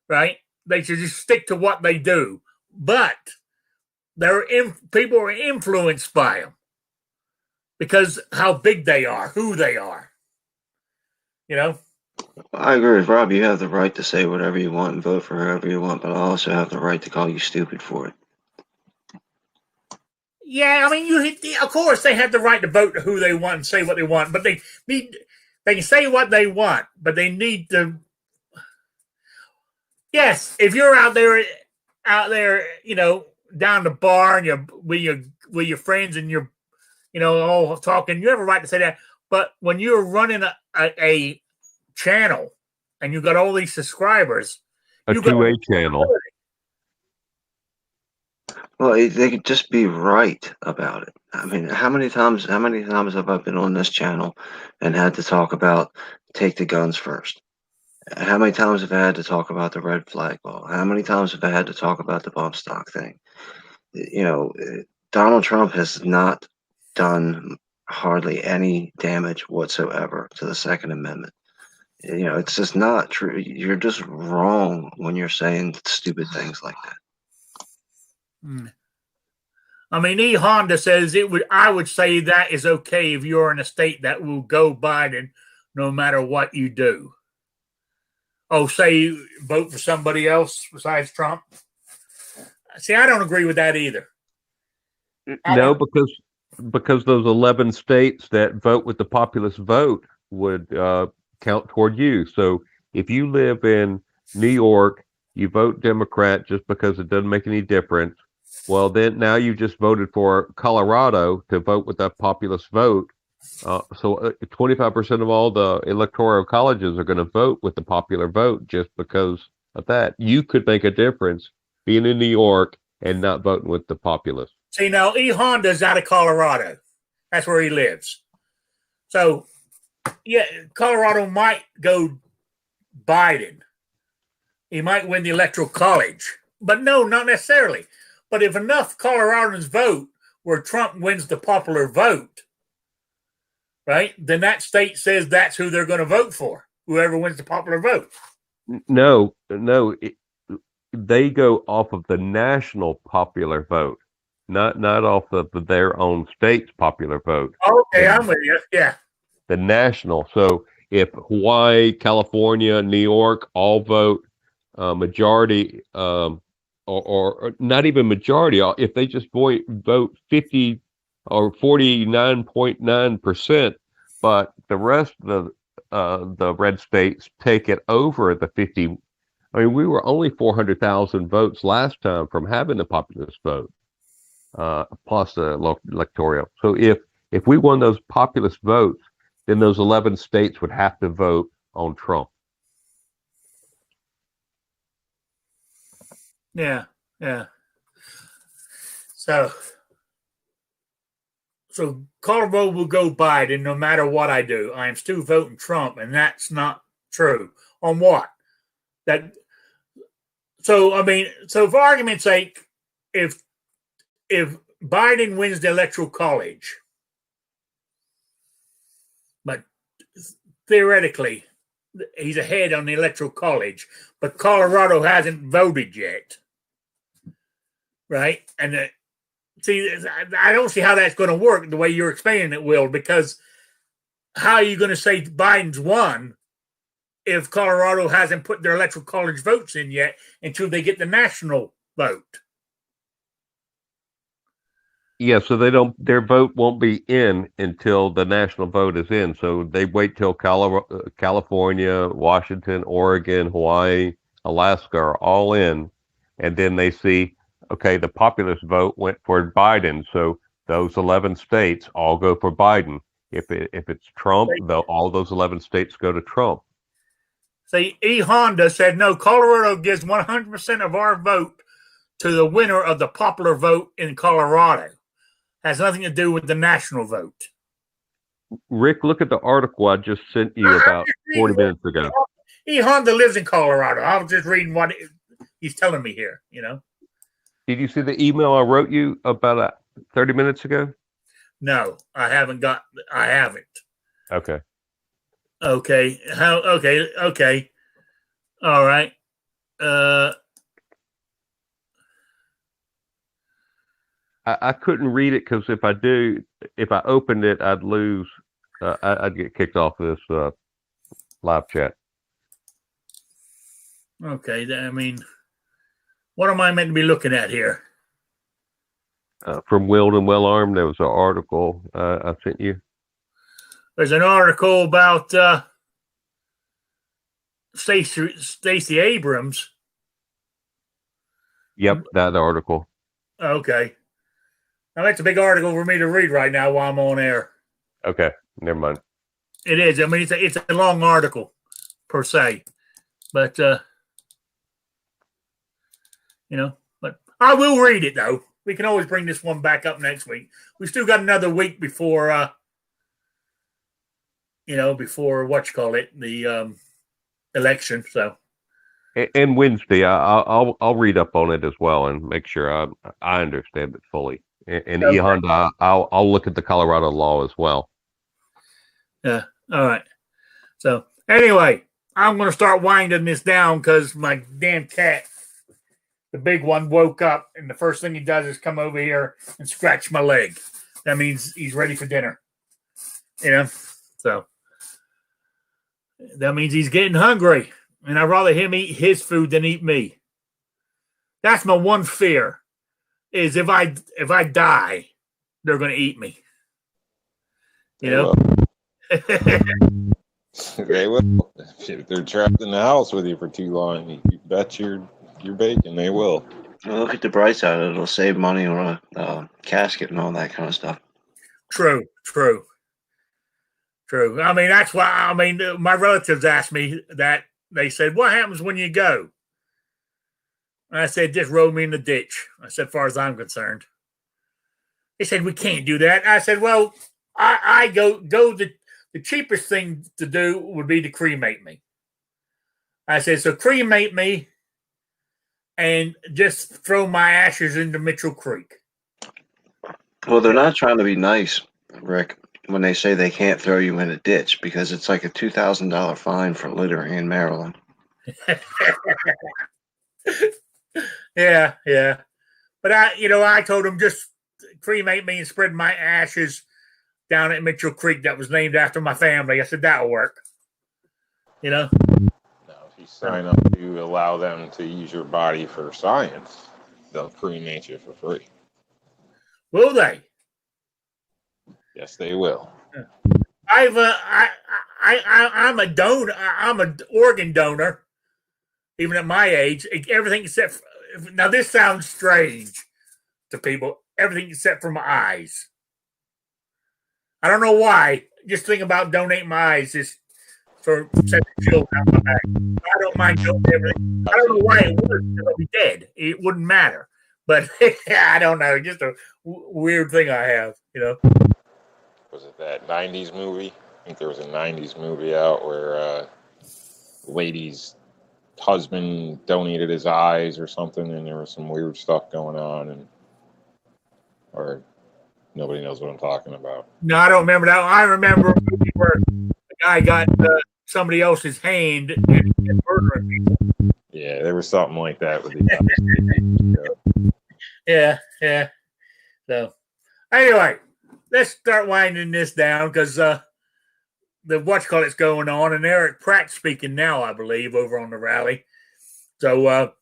right? They should just stick to what they do. But people are influenced by them because how big they are, who they are, I agree with Rob. You have the right to say whatever you want and vote for whoever you want, but I also have the right to call you stupid for it. Yeah, of course they have the right to vote who they want and say what they want, but they can say what they want, but they need to. Yes, if you're out there, down the bar and you're with your friends and you're, all talking, you have a right to say that. But when you're running a channel and you got all these subscribers, a 2A channel. Well, they could just be right about it. I mean, how many times have I been on this channel and had to talk about take the guns first? How many times have I had to talk about the red flag law? How many times have I had to talk about the bump stock thing? Donald Trump has not done hardly any damage whatsoever to the Second Amendment. It's just not true. You're just wrong when you're saying stupid things like that. E. Honda says I would say that is okay if you're in a state that will go Biden no matter what you do. Oh, say you vote for somebody else besides Trump? See, I don't agree with that either. No, because those 11 states that vote with the populist vote would count toward you. So if you live in New York, you vote Democrat just because it doesn't make any difference. Well, then now you just voted for Colorado to vote with that populist vote. So 25% of all the electoral colleges are going to vote with the popular vote just because of that. You could make a difference being in New York and not voting with the populist. See, now, E. Honda's out of Colorado. That's where he lives. So, yeah, Colorado might go Biden. He might win the electoral college. But no, not necessarily. But if enough Coloradans vote where Trump wins the popular vote, right, then that state says that's who they're going to vote for, whoever wins the popular vote. No, they go off of the national popular vote, not off of their own state's popular vote. Okay, I'm with you. Yeah. The national. So if Hawaii, California, New York all vote majority, or not even majority, if they just vote 50 or 49.9%, but the rest of the red states take it over the I mean, we were only 400,000 votes last time from having the populist vote, plus the electoral. So if we won those populist votes, then those 11 states would have to vote on Trump. Yeah, yeah. So Colorado will go Biden no matter what I do. I am still voting Trump, and that's not true. On what? That. So I mean, so for argument's sake, if Biden wins the electoral college, but theoretically he's ahead on the electoral college, but Colorado hasn't voted yet, right? And see, I don't see how that's going to work the way you're explaining it, Will, because how are you going to say Biden's won if Colorado hasn't put their electoral college votes in yet until they get the national vote? Yeah, so their vote won't be in until the national vote is in. So they wait till California, Washington, Oregon, Hawaii, Alaska are all in, and then they see, okay, the populist vote went for Biden, so those 11 states all go for Biden. If it's Trump, all those 11 states go to Trump. See, Honda said, no, Colorado gives 100% of our vote to the winner of the popular vote in Colorado. Has nothing to do with the national vote. Rick, look at the article I just sent you about 40 minutes ago. Honda lives in Colorado. I was just reading what he's telling me here, you know. Did you see the email I wrote you about 30 minutes ago? No, I haven't. Okay. Okay. Okay. All right. I couldn't read it because if I opened it, I'd lose. I'd get kicked off of this live chat. Okay. I mean, what am I meant to be looking at here? From Willed and Well Armed, there was an article I sent you. There's an article about Stacey Abrams. Yep, that article. Okay. Now that's a big article for me to read right now while I'm on air. Okay, never mind. It is. I mean, it's a long article per se, but but I will read it though. We can always bring this one back up next week. We still got another week before, before the election. So. And Wednesday, I'll read up on it as well and make sure I understand it fully. And okay. Honda, I'll look at the Colorado law as well. Yeah. All right. So anyway, I'm going to start winding this down because my damn cat, the big one, woke up, and the first thing he does is come over here and scratch my leg. That means he's ready for dinner. So that means he's getting hungry. And I'd rather him eat his food than eat me. That's my one fear, is if I die, they're going to eat me. You know? They will. If they're trapped in the house with you for too long, you bet your bacon they will. Well, look at the bright side. It'll save money on a casket and all that kind of stuff. True. I mean, that's why, my relatives asked me that. They said, what happens when you go? And I said, just roll me in the ditch. I said, as far as I'm concerned. They said, we can't do that. I said, well, I go the cheapest thing to do would be to cremate me. I said, so cremate me and just throw my ashes into Mitchell Creek. Well, they're not trying to be nice, Rick, when they say they can't throw you in a ditch because it's like a $2,000 fine for littering in Maryland. Yeah. But I told them just cremate me and spread my ashes down at Mitchell Creek that was named after my family. I said, that'll work. Now, if you sign up to allow them to use your body for science, they'll cremate you for free. Will they? Yes, they will. I'm a donor. I'm an organ donor even at my age, everything except now this sounds strange to people. Everything except for my eyes. I don't know why. Just think about donating my eyes just for sending children out my back. I don't mind doing everything. I don't know why it would. I'll be dead. It wouldn't matter. But I don't know. Just a weird thing I have, Was it that 90s movie? I think there was a 90s movie out where lady's husband donated his eyes or something, and there was some weird stuff going on, or nobody knows what I'm talking about. No, I don't remember that. I remember where the guy got somebody else's hand and murdering people. Yeah, there was something like that with the Yeah. So, anyway, let's start winding this down because the whatchamacallit's going on, and Eric Pratt's speaking now, I believe, over on the rally. So,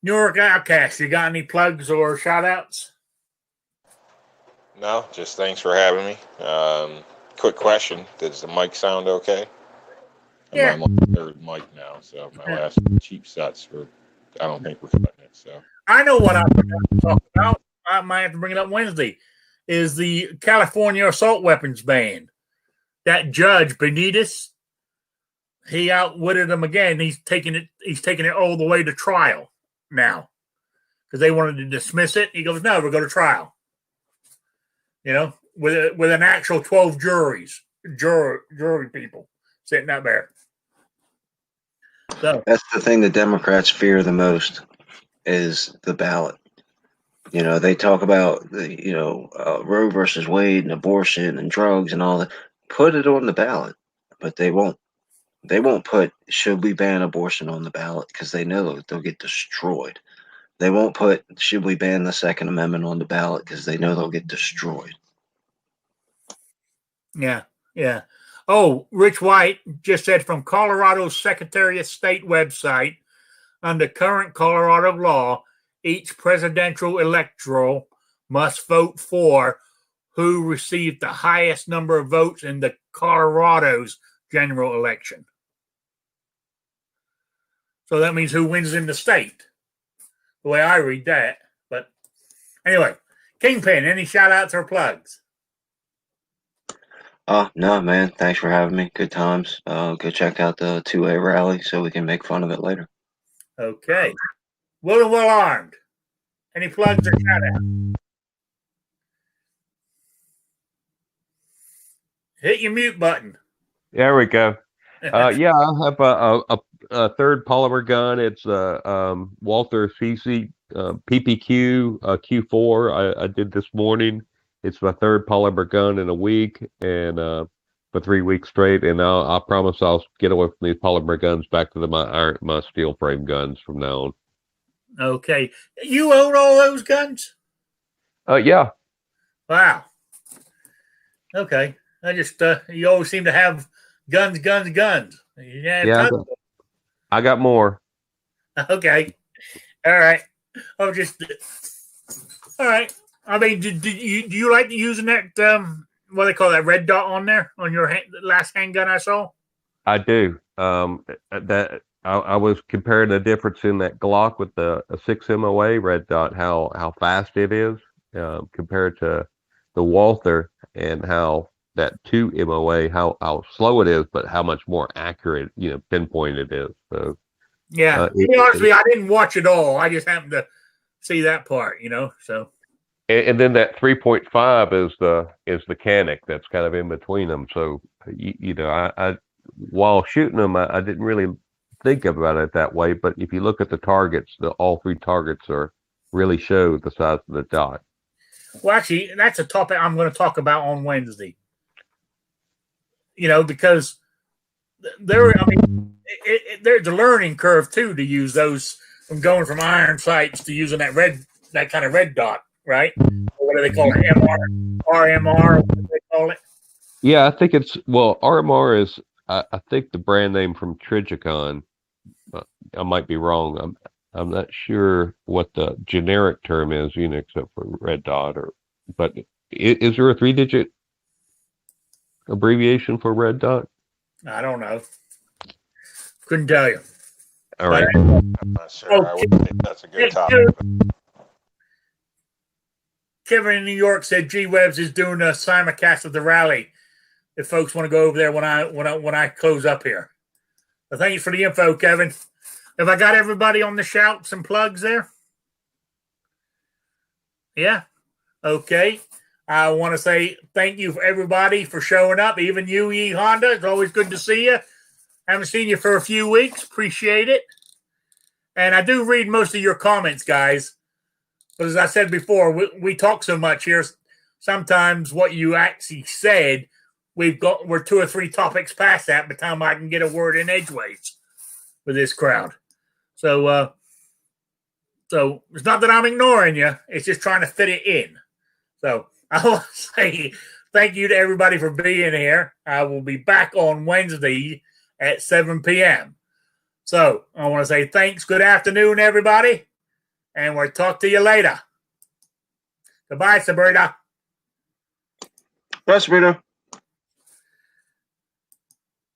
New York Outcast, you got any plugs or shout outs? No, just thanks for having me. Quick question: does the mic sound okay? Yeah. I'm on my third mic now, so my last cheap sets I don't think we're cutting it. So I know what I forgot to talk about. I might have to bring it up Wednesday. Is the California assault weapons ban? That judge Benitez, he outwitted him again. He's taking it all the way to trial now because they wanted to dismiss it. He goes, no, we'll go to trial. With an actual 12 jury people sitting out there. So That's the thing the Democrats fear the most is the ballot. They talk about Roe versus Wade and abortion and drugs and all that. Put it on the ballot, but they won't. They won't put should we ban abortion on the ballot because they know they'll get destroyed. They won't put should we ban the Second Amendment on the ballot because they know they'll get destroyed. Yeah. Oh, Rich White just said from Colorado's Secretary of State website, under current Colorado law, each presidential electoral must vote for who received the highest number of votes in the Colorado's general election. So that means who wins in the state, the way I read that. But anyway, Kingpin, any shout outs or plugs? No, man. Thanks for having me. Good times. Go check out the 2A rally so we can make fun of it later. Okay. Will and Well Armed. Any plugs or shout outs? Hit your mute button. There we go. Yeah, I have a third polymer gun. It's Walther CC PPQ Q4. I did this morning. It's my third polymer gun in a week and for 3 weeks straight. And I promise I'll get away from these polymer guns back to my steel frame guns from now on. Okay. You own all those guns? Yeah. Wow. Okay. I just you always seem to have guns. Yeah. I got more. Okay. All right. All right. I mean, do you like using that what they call that red dot on there on your last handgun I saw? I do. That I was comparing the difference in that Glock with a 6 MOA red dot, how fast it is compared to the Walther, and how that 2 MOA, how slow it is, but how much more accurate, pinpoint it is. So yeah, to be honest with you, I didn't watch it all. I just happened to see that part, So. And then that 3.5 is the Canic that's kind of in between them. So I while shooting them, I didn't really think about it that way. But if you look at the targets, all three targets really show the size of the dot. Well, actually, that's a topic I'm going to talk about on Wednesday. Because there's a learning curve too to use those from going from iron sights to using that kind of red dot, right? Or what do they call it? RMR, what do they call it? Yeah, I think RMR is I think the brand name from Trigicon. I might be wrong. I'm not sure what the generic term is, except for red dot. But is there a 3-digit abbreviation for red dot? I don't know. Couldn't tell you. All right. I'm not sure. I would think that's a good topic. Kevin in New York said G Webs is doing a simulcast of the rally. If folks want to go over there when I close up here. So thank you for the info, Kevin. Have I got everybody on the shouts and plugs there? Yeah. Okay. I want to say thank you for everybody for showing up. Even you, E Honda. It's always good to see you. Haven't seen you for a few weeks. Appreciate it. And I do read most of your comments, guys. But as I said before, we talk so much here. Sometimes what you actually said, we're 2 or 3 topics past that by the time I can get a word in edgeways with this crowd. So it's not that I'm ignoring you. It's just trying to fit it in. So I want to say thank you to everybody for being here. I will be back on Wednesday at 7 p.m. So I want to say thanks. Good afternoon, everybody. And we'll talk to you later. Goodbye, Sabrina. Bye, Sabrina.